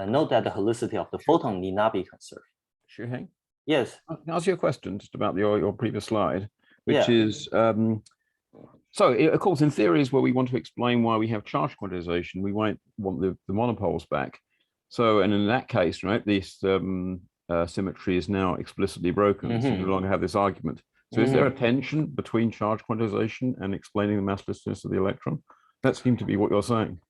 Note that the helicity of the photon need not be conserved. Shu-Heng? Yes. Can I ask you a question just about your previous slide, which Yeah. is, so of course, in theories where we want to explain why we have charge quantization, we might want the monopoles back. So, and in that case, right, this symmetry is now explicitly broken. So you no longer have this argument. So is there a tension between charge quantization and explaining the masslessness of the electron? That seems to be what you're saying.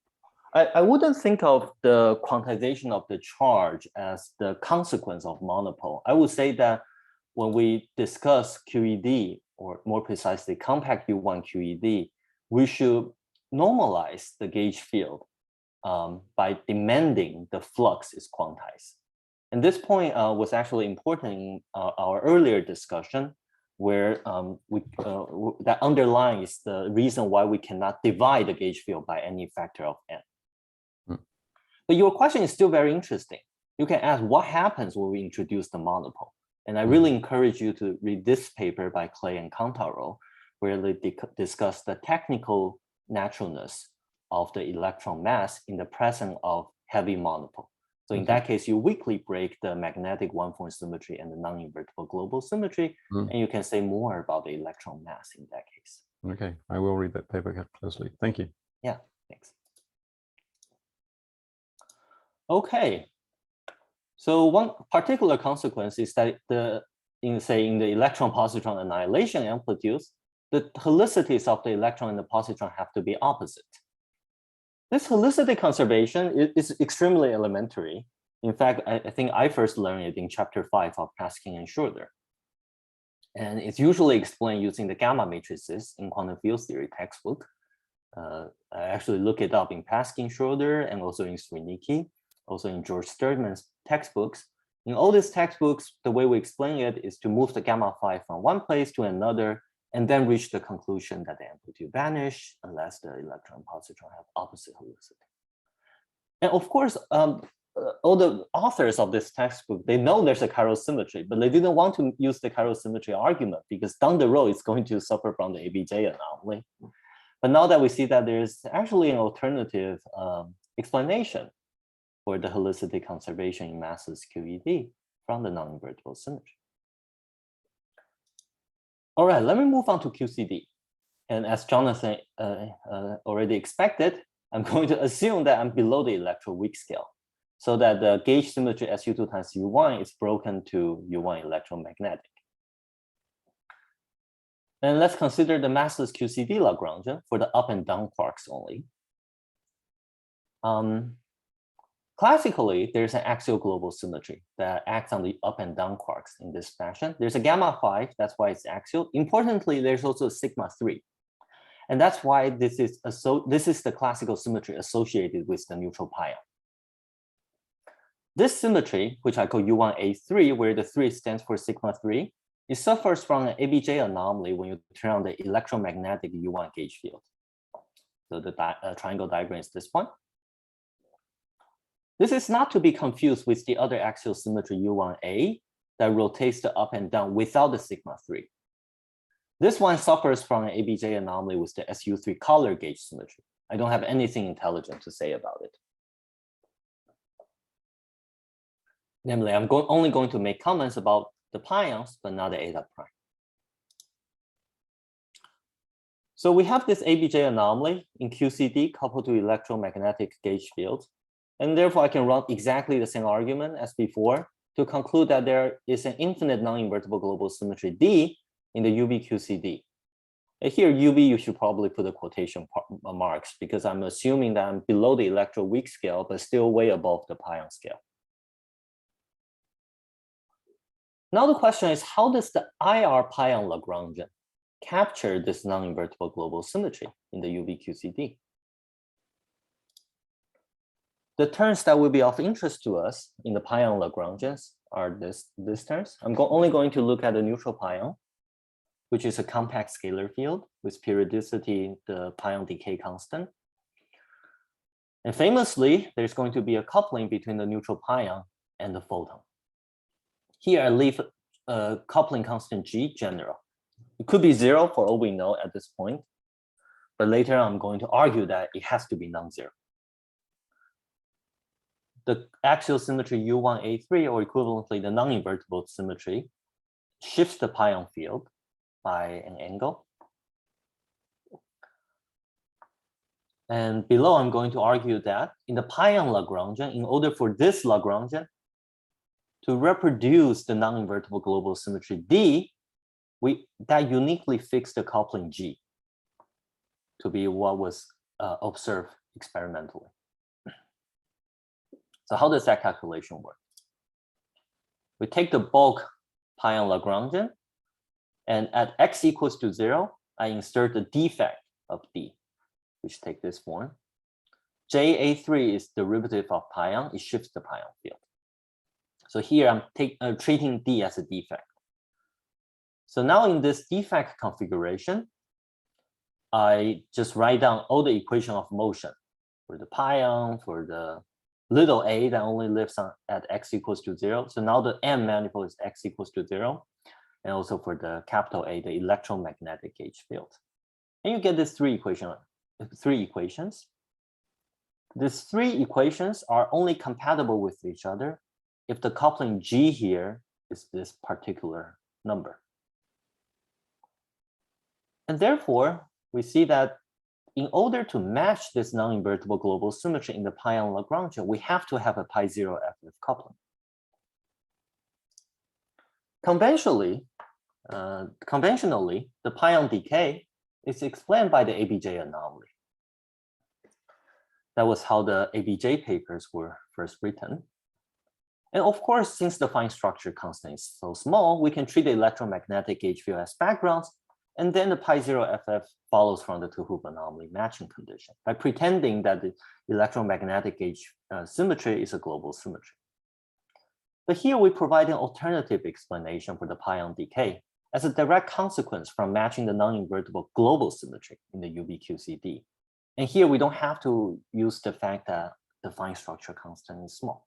I wouldn't think of the quantization of the charge as the consequence of monopole. I would say that when we discuss QED, or more precisely compact U1 QED, we should normalize the gauge field by demanding the flux is quantized. And this point was actually important in our earlier discussion, where that underlines the reason why we cannot divide the gauge field by any factor of n. But your question is still very interesting. You can ask what happens when we introduce the monopole. And I really encourage you to read this paper by Clay and Cantaro, where they discuss the technical naturalness of the electron mass in the presence of heavy monopole. So in that case, you weakly break the magnetic one-form symmetry and the non-invertible global symmetry, and you can say more about the electron mass in that case. Okay, I will read that paper closely. Thank you. Yeah, thanks. Okay, so one particular consequence is that in the electron-positron annihilation amplitudes, the helicities of the electron and the positron have to be opposite. This helicity conservation is extremely elementary. In fact, I think I first learned it in chapter 5 of Paskin and Schroeder. And it's usually explained using the gamma matrices in quantum field theory textbook. I actually look it up in Paskin, Schroeder, and also in Swinicki, also in George Sturdman's textbooks. In all these textbooks, the way we explain it is to move the gamma phi from one place to another, and then reach the conclusion that the amplitude vanish unless the electron and positron have opposite helicity. And of course, all the authors of this textbook, they know there's a chiral symmetry, but they didn't want to use the chiral symmetry argument because down the road, it's going to suffer from the ABJ anomaly. But now that we see that there's actually an alternative explanation for the helicity conservation in massless QED from the non-invertible symmetry. All right, let me move on to QCD. And as Jonathan already expected, I'm going to assume that I'm below the electroweak scale so that the gauge symmetry SU2 times U1 is broken to U1 electromagnetic. And let's consider the massless QCD Lagrangian for the up and down quarks only. Classically, there's an axial global symmetry that acts on the up and down quarks in this fashion. There's a gamma phi, that's why it's axial. Importantly, there's also a sigma 3. And that's why this is the classical symmetry associated with the neutral pion. This symmetry, which I call U1A3, where the 3 stands for sigma 3, it suffers from an ABJ anomaly when you turn on the electromagnetic U1 gauge field. So the triangle diagram is this one. This is not to be confused with the other axial symmetry U1A that rotates the up and down without the sigma 3. This one suffers from an ABJ anomaly with the SU3 color gauge symmetry. I don't have anything intelligent to say about it. Namely, I'm only going to make comments about the pions, but not the eta prime. So we have this ABJ anomaly in QCD coupled to electromagnetic gauge fields. And therefore, I can run exactly the same argument as before to conclude that there is an infinite non-invertible global symmetry D in the UV QCD. And here, UV, you should probably put the quotation marks because I'm assuming that I'm below the electroweak scale, but still way above the pion scale. Now the question is, how does the IR pion Lagrangian capture this non-invertible global symmetry in the UV QCD? The terms that will be of interest to us in the pion Lagrangians are these terms. I'm only going to look at the neutral pion, which is a compact scalar field with periodicity, the pion decay constant. And famously, there's going to be a coupling between the neutral pion and the photon. Here, I leave a coupling constant G general. It could be 0 for all we know at this point, but later I'm going to argue that it has to be non-zero. The axial symmetry U1A3, or equivalently the non-invertible symmetry, shifts the pion field by an angle. And below, I'm going to argue that in the pion Lagrangian, in order for this Lagrangian to reproduce the non-invertible global symmetry D, that uniquely fixed the coupling G to be what was observed experimentally. So how does that calculation work? We take the bulk pion Lagrangian, and at x equals to 0, I insert the defect of D, which take this form. JA3 is derivative of pion, it shifts the pion field. So here I'm treating D as a defect. So now in this defect configuration, I just write down all the equation of motion for the pion, for the little a that only lives at x equals to 0. So now the M manifold is x equals to 0. And also for the capital A, the electromagnetic gauge field. And you get these three equations. These three equations are only compatible with each other if the coupling G here is this particular number. And therefore, we see that in order to match this non-invertible global symmetry in the pion Lagrangian, we have to have a pi0 FF coupling. Conventionally, the pion decay is explained by the ABJ anomaly. That was how the ABJ papers were first written. And of course, since the fine structure constant is so small, we can treat the electromagnetic gauge field as backgrounds, and then the pi0 FF follows from the two-hoop anomaly matching condition by pretending that the electromagnetic gauge symmetry is a global symmetry. But here we provide an alternative explanation for the pion decay as a direct consequence from matching the non-invertible global symmetry in the UV QCD. And here we don't have to use the fact that the fine structure constant is small.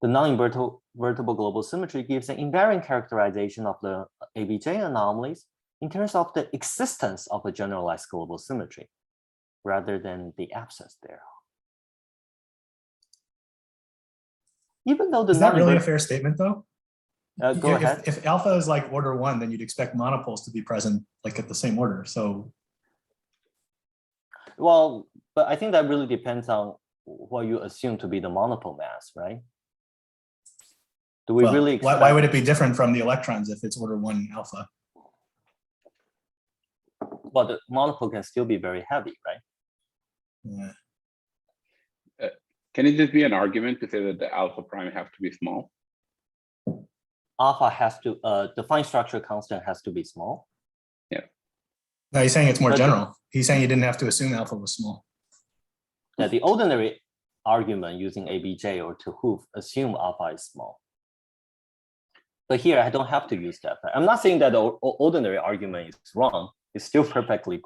The non-invertible global symmetry gives an invariant characterization of the ABJ anomalies in terms of the existence of a generalized global symmetry rather than the absence thereof. Even though the is that really a fair statement, though? Go ahead. If alpha is like order 1, then you'd expect monopoles to be present like at the same order. So, well, but I think that really depends on what you assume to be the monopole mass, right? Do we really expect... why would it be different from the electrons if it's order 1 alpha? Well, the monopole can still be very heavy, right? Yeah. Can it just be an argument to say that the alpha prime have to be small? Alpha has to, the fine structure constant has to be small. Yeah. No, he's saying it's more general. He's saying you didn't have to assume alpha was small. Yeah, the ordinary argument using ABJ or two-hoop assume alpha is small. But here I don't have to use that. I'm not saying that the ordinary argument is wrong. It's still perfectly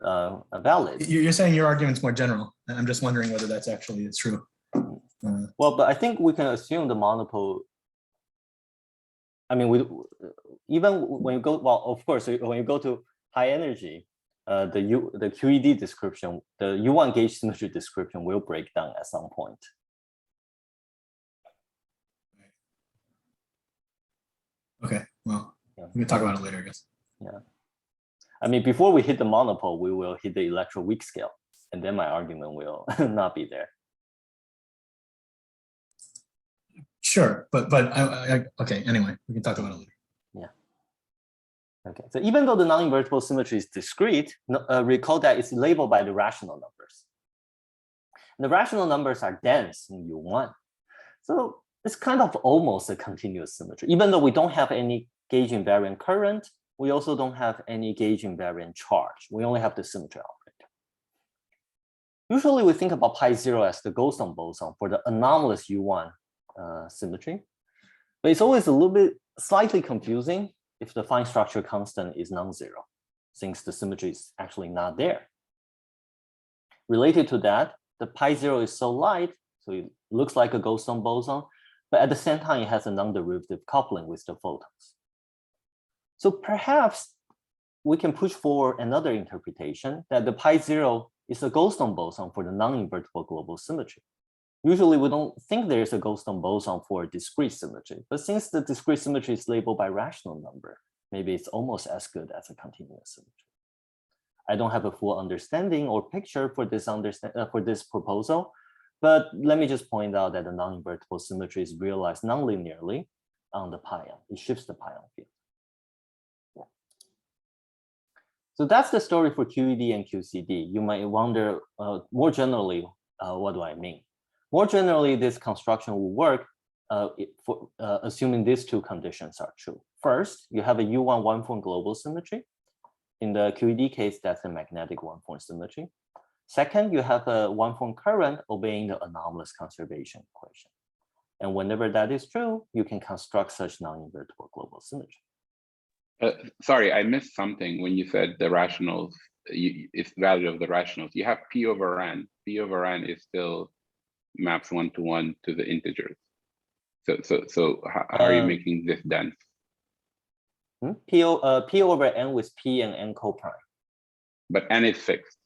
valid. You're saying your argument's more general. I'm just wondering whether that's actually true. Well, but I think we can assume the monopole. I mean, even when you go, well, of course, when you go to high energy, the QED description, the U1 gauge symmetry description will break down at some point. Okay, well, we can talk about it later, I guess. Yeah. I mean, before we hit the monopole, we will hit the electroweak scale, and then my argument will not be there. Sure, but okay, anyway, we can talk about it later. Yeah. Okay, so even though the non-invertible symmetry is discrete, recall that it's labeled by the rational numbers. The rational numbers are dense in U1. So it's kind of almost a continuous symmetry. Even though we don't have any gauge-invariant current, we also don't have any gauge-invariant charge. We only have the symmetry operator. Usually we think about pi0 as the Goldstone boson for the anomalous U1 symmetry, but it's always a little bit slightly confusing if the fine structure constant is non-zero, since the symmetry is actually not there. Related to that, the pi0 is so light, so it looks like a Goldstone boson, but at the same time, it has a non-derivative coupling with the photons. So perhaps we can push forward another interpretation that the pi0 is a Goldstone boson for the non-invertible global symmetry. Usually we don't think there's a Goldstone boson for a discrete symmetry, but since the discrete symmetry is labeled by rational number, maybe it's almost as good as a continuous symmetry. I don't have a full understanding or picture for this proposal, but let me just point out that the non-invertible symmetry is realized non-linearly on the pion. It shifts the pion field. Yeah. So that's the story for QED and QCD. You might wonder more generally, what do I mean? More generally, this construction will work assuming these two conditions are true. First, you have a U1 one-form global symmetry. In the QED case, that's a magnetic one-form symmetry. Second, you have a one-form current obeying the anomalous conservation equation. And whenever that is true, you can construct such non-invertible global symmetry. Sorry, I missed something when you said the rationals, it's value of the rationals. You have P over N. P over N is still maps 1-to-1 to the integers. So how are you making this dense? P over N with P and N co-prime. But N is fixed.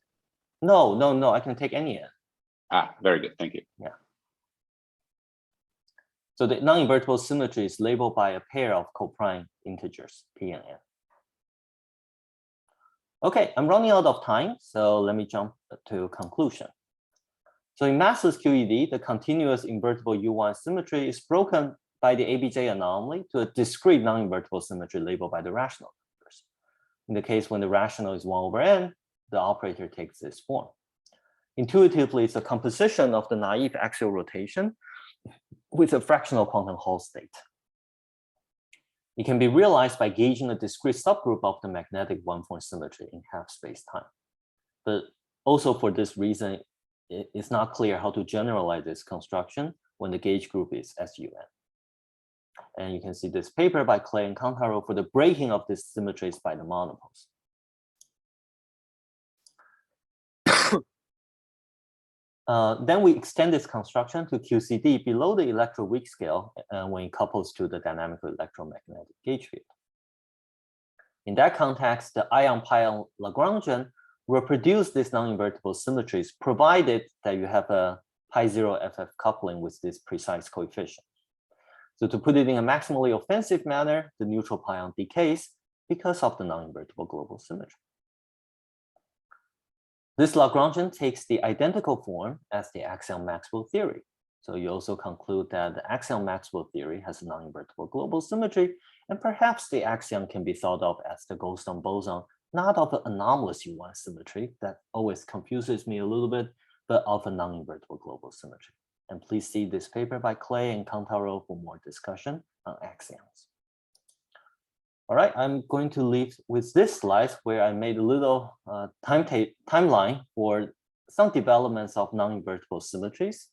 No, I can take any N. Ah, very good, thank you. Yeah. So the non-invertible symmetry is labeled by a pair of co-prime integers, P and N. Okay, I'm running out of time, so let me jump to conclusion. So in massless QED, the continuous invertible U1 symmetry is broken by the ABJ anomaly to a discrete non-invertible symmetry labeled by the rational numbers. In the case when the rational is 1 over N, the operator takes this form. Intuitively, it's a composition of the naive axial rotation with a fractional quantum Hall state. It can be realized by gauging a discrete subgroup of the magnetic one-form symmetry in half space-time. But also for this reason, it's not clear how to generalize this construction when the gauge group is SUN. And you can see this paper by Clay and Cantaro for the breaking of these symmetries by the monopoles. Then we extend this construction to QCD below the electroweak scale when it couples to the dynamic electromagnetic gauge field. In that context, the ion-pion Lagrangian will produce these non-invertible symmetries provided that you have a pi0 FF coupling with this precise coefficient. So to put it in a maximally offensive manner, the neutral pion decays because of the non-invertible global symmetry. This Lagrangian takes the identical form as the axial Maxwell theory. So you also conclude that the axial Maxwell theory has a non-invertible global symmetry, and perhaps the axiom can be thought of as the Goldstone boson, not of an anomalous U1 symmetry that always confuses me a little bit, but of a non-invertible global symmetry. And please see this paper by Clay and Cantaro for more discussion on axioms. All right, I'm going to leave with this slide where I made a little timeline for some developments of non-invertible symmetries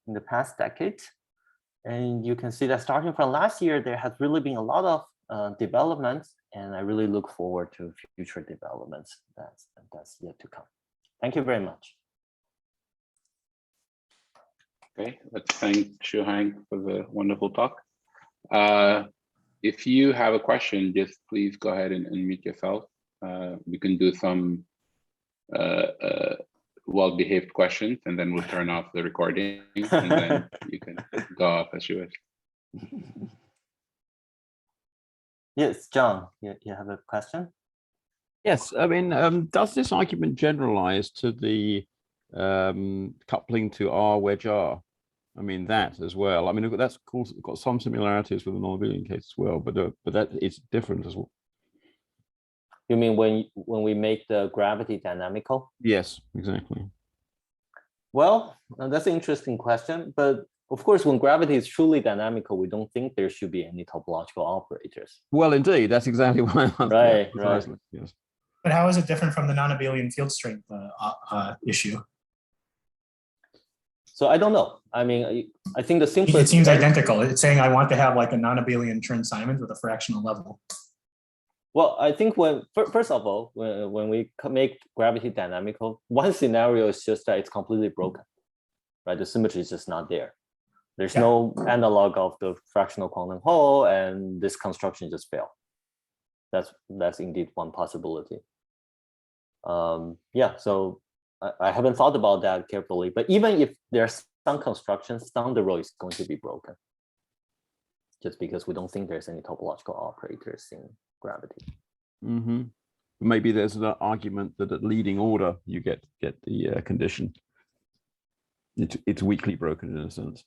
in the past decade. And you can see that starting from last year, there has really been a lot of developments And I really look forward to future developments that's yet to come. Thank you very much. Okay, let's thank Shu-Heng for the wonderful talk. If you have a question, just please go ahead and unmute yourself. We can do some well-behaved questions, and then we'll turn off the recording, and then you can go off as you wish. Yes, John, you have a question? Yes, I mean, does this argument generalize to the coupling to R wedge R? I mean, that as well. I mean, that's of course got some similarities with the non-abelian case as well, but that is different as well. You mean when we make the gravity dynamical? Yes, exactly. Well, that's an interesting question, but of course, when gravity is truly dynamical, we don't think there should be any topological operators. Well, indeed, that's exactly why I right. Yes. But how is it different from the non-abelian field strength issue? So I don't know. I mean, I think the simplest. It seems identical. It's saying I want to have like a non-abelian Chern-Simons with a fractional level. Well, I think first of all, when we make gravity dynamical, one scenario is just that it's completely broken, right? The symmetry is just not there. There's no analog of the fractional quantum Hall, and this construction just failed. That's indeed one possibility. Yeah, so I haven't thought about that carefully, but even if there's some constructions down the road, it's going to be broken, just because we don't think there's any topological operators in gravity. Mm-hmm. Maybe there's an argument that at leading order you get the condition. It's weakly broken in a sense.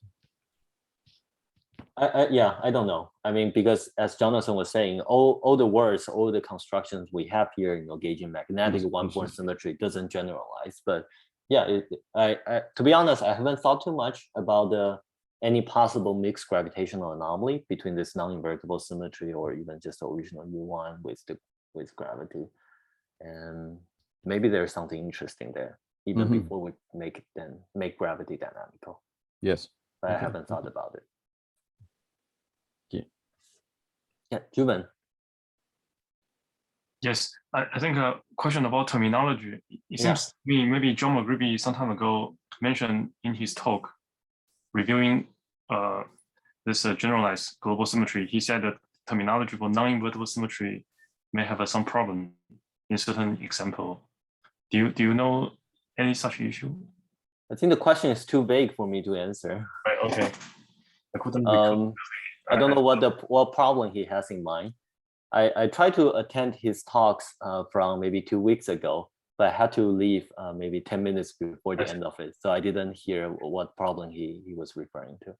Yeah, I don't know. I mean, because as Jonathan was saying, all the words, all the constructions we have here, gauging magnetic one-point symmetry doesn't generalize. But yeah, to be honest, I haven't thought too much about any possible mixed gravitational anomaly between this non-invertible symmetry or even just the original U1 with gravity. And maybe there's something interesting there, even before we make gravity dynamical. Yes. But I haven't thought about it. Yeah, Juven. Yes, I think a question about terminology. It seems to me maybe John McGreevy some time ago mentioned in his talk reviewing this generalized global symmetry. He said that terminology for non-invertible symmetry may have some problem in certain example. Do you know any such issue? I think the question is too vague for me to answer. Right. Okay. I couldn't. I don't know what problem he has in mind. I tried to attend his talks from maybe 2 weeks ago, but I had to leave maybe 10 minutes before the end of it. So I didn't hear what problem he was referring to.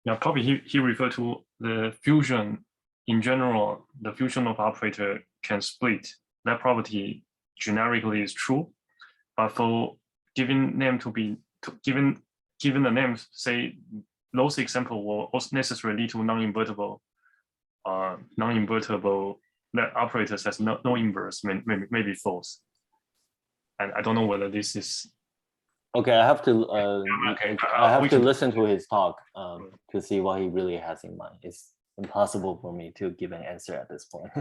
Yeah, probably he referred to the fusion in general. The fusion of operator can split. That property generically is true, but for given name to be given the name, say those example will also necessarily lead to non-invertible that operators has no inverse may be false. And I don't know whether this is okay. I have to to listen to his talk to see what he really has in mind. It's impossible for me to give an answer at this point.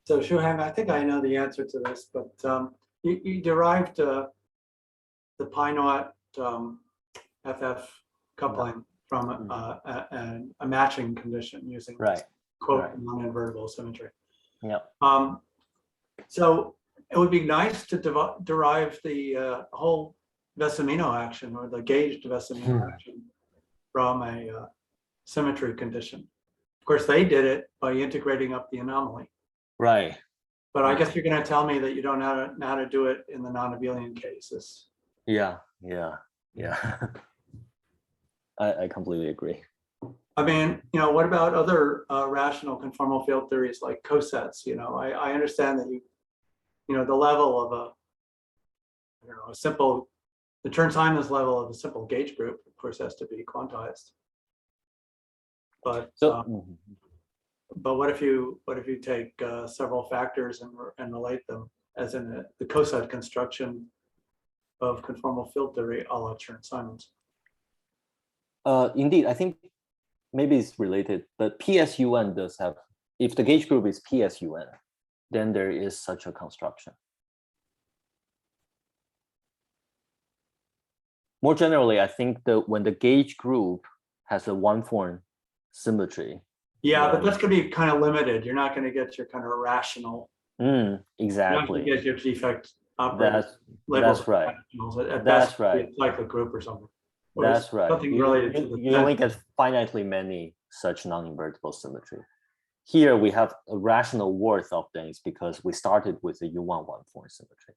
So Shu-Heng, I think I know the answer to this, but you derived the pi-naught FF coupling from a matching condition using quote non-invertible symmetry. Yeah. So it would be nice to derive the whole Vessamino action or the gauged Vessamino action from a symmetry condition. Of course, they did it by integrating up the anomaly. Right. But I guess you're going to tell me that you don't know how to do it in the non-abelian cases. Yeah. I completely agree. I mean, what about other rational conformal field theories like cosets? I understand that the level of a simple, the Chern-Simons level of a simple gauge group, of course, has to be quantized. But but what if you take several factors and relate them, as in the coset construction of conformal field theory a la Chern-Simons? Indeed, I think maybe it's related, but PSUN does have, if the gauge group is PSUN, then there is such a construction. More generally, I think that when the gauge group has a one-form symmetry. Yeah, but that's going to be kind of limited. You're not going to get your kind of rational. Exactly. You're not going to get your defect operators. That's right. At That's best, right. Cyclic group or something. Or That's right. Something related to You only get finitely many such non-invertible symmetry. Here we have a rational worth of things because we started with a U1 one-form symmetry.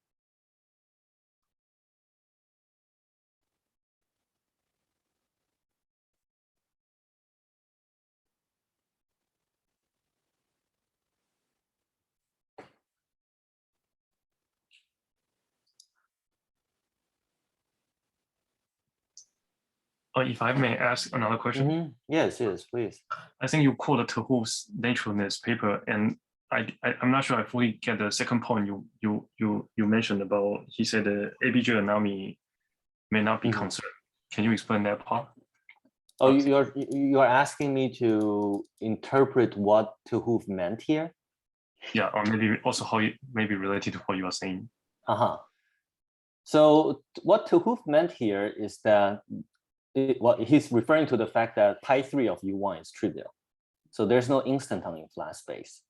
If I may ask another question. Yes, please. I think you quoted Tehu's naturalness paper, and I'm not sure I fully get the second point you mentioned about. He said the ABJ anomaly may not be conserved. Can you explain that part? Oh, you're asking me to interpret what Tehu meant here? Yeah, or maybe also how it may be related to what you are saying. So what Tehu meant here is that he's referring to the fact that pi 3 of U1 is trivial. So there's no instanton in flat space.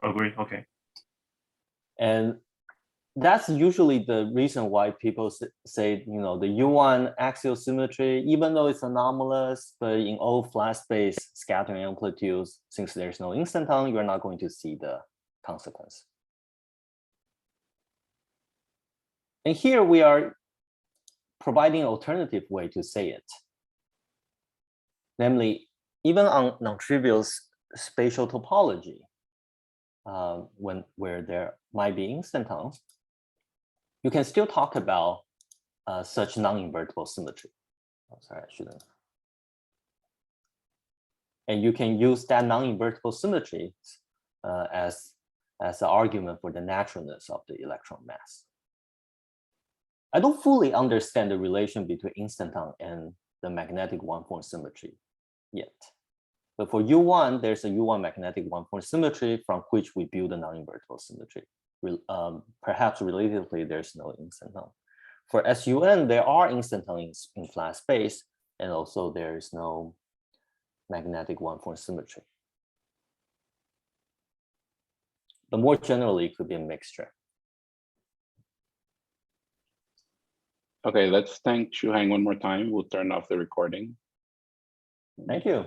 Agree, okay. And that's usually the reason why people say, the U1 axial symmetry, even though it's anomalous, but in all flat space scattering amplitudes, since there's no instanton, you're not going to see the consequence. And here we are providing an alternative way to say it. Namely, even on non-trivial spatial topology, where there might be instantons, you can still talk about such non-invertible symmetry. Oh, sorry, I shouldn't. And you can use that non-invertible symmetry as an argument for the naturalness of the electron mass. I don't fully understand the relation between instanton and the magnetic one-form symmetry yet. But for U1, there's a U1 magnetic one-form symmetry from which we build a non-invertible symmetry. Perhaps relatively, there's no instanton. For SUN, there are instantons in flat space, and also there is no magnetic one-form symmetry. But more generally, it could be a mixture. Okay, let's thank Shu-Heng one more time. We'll turn off the recording. Thank you.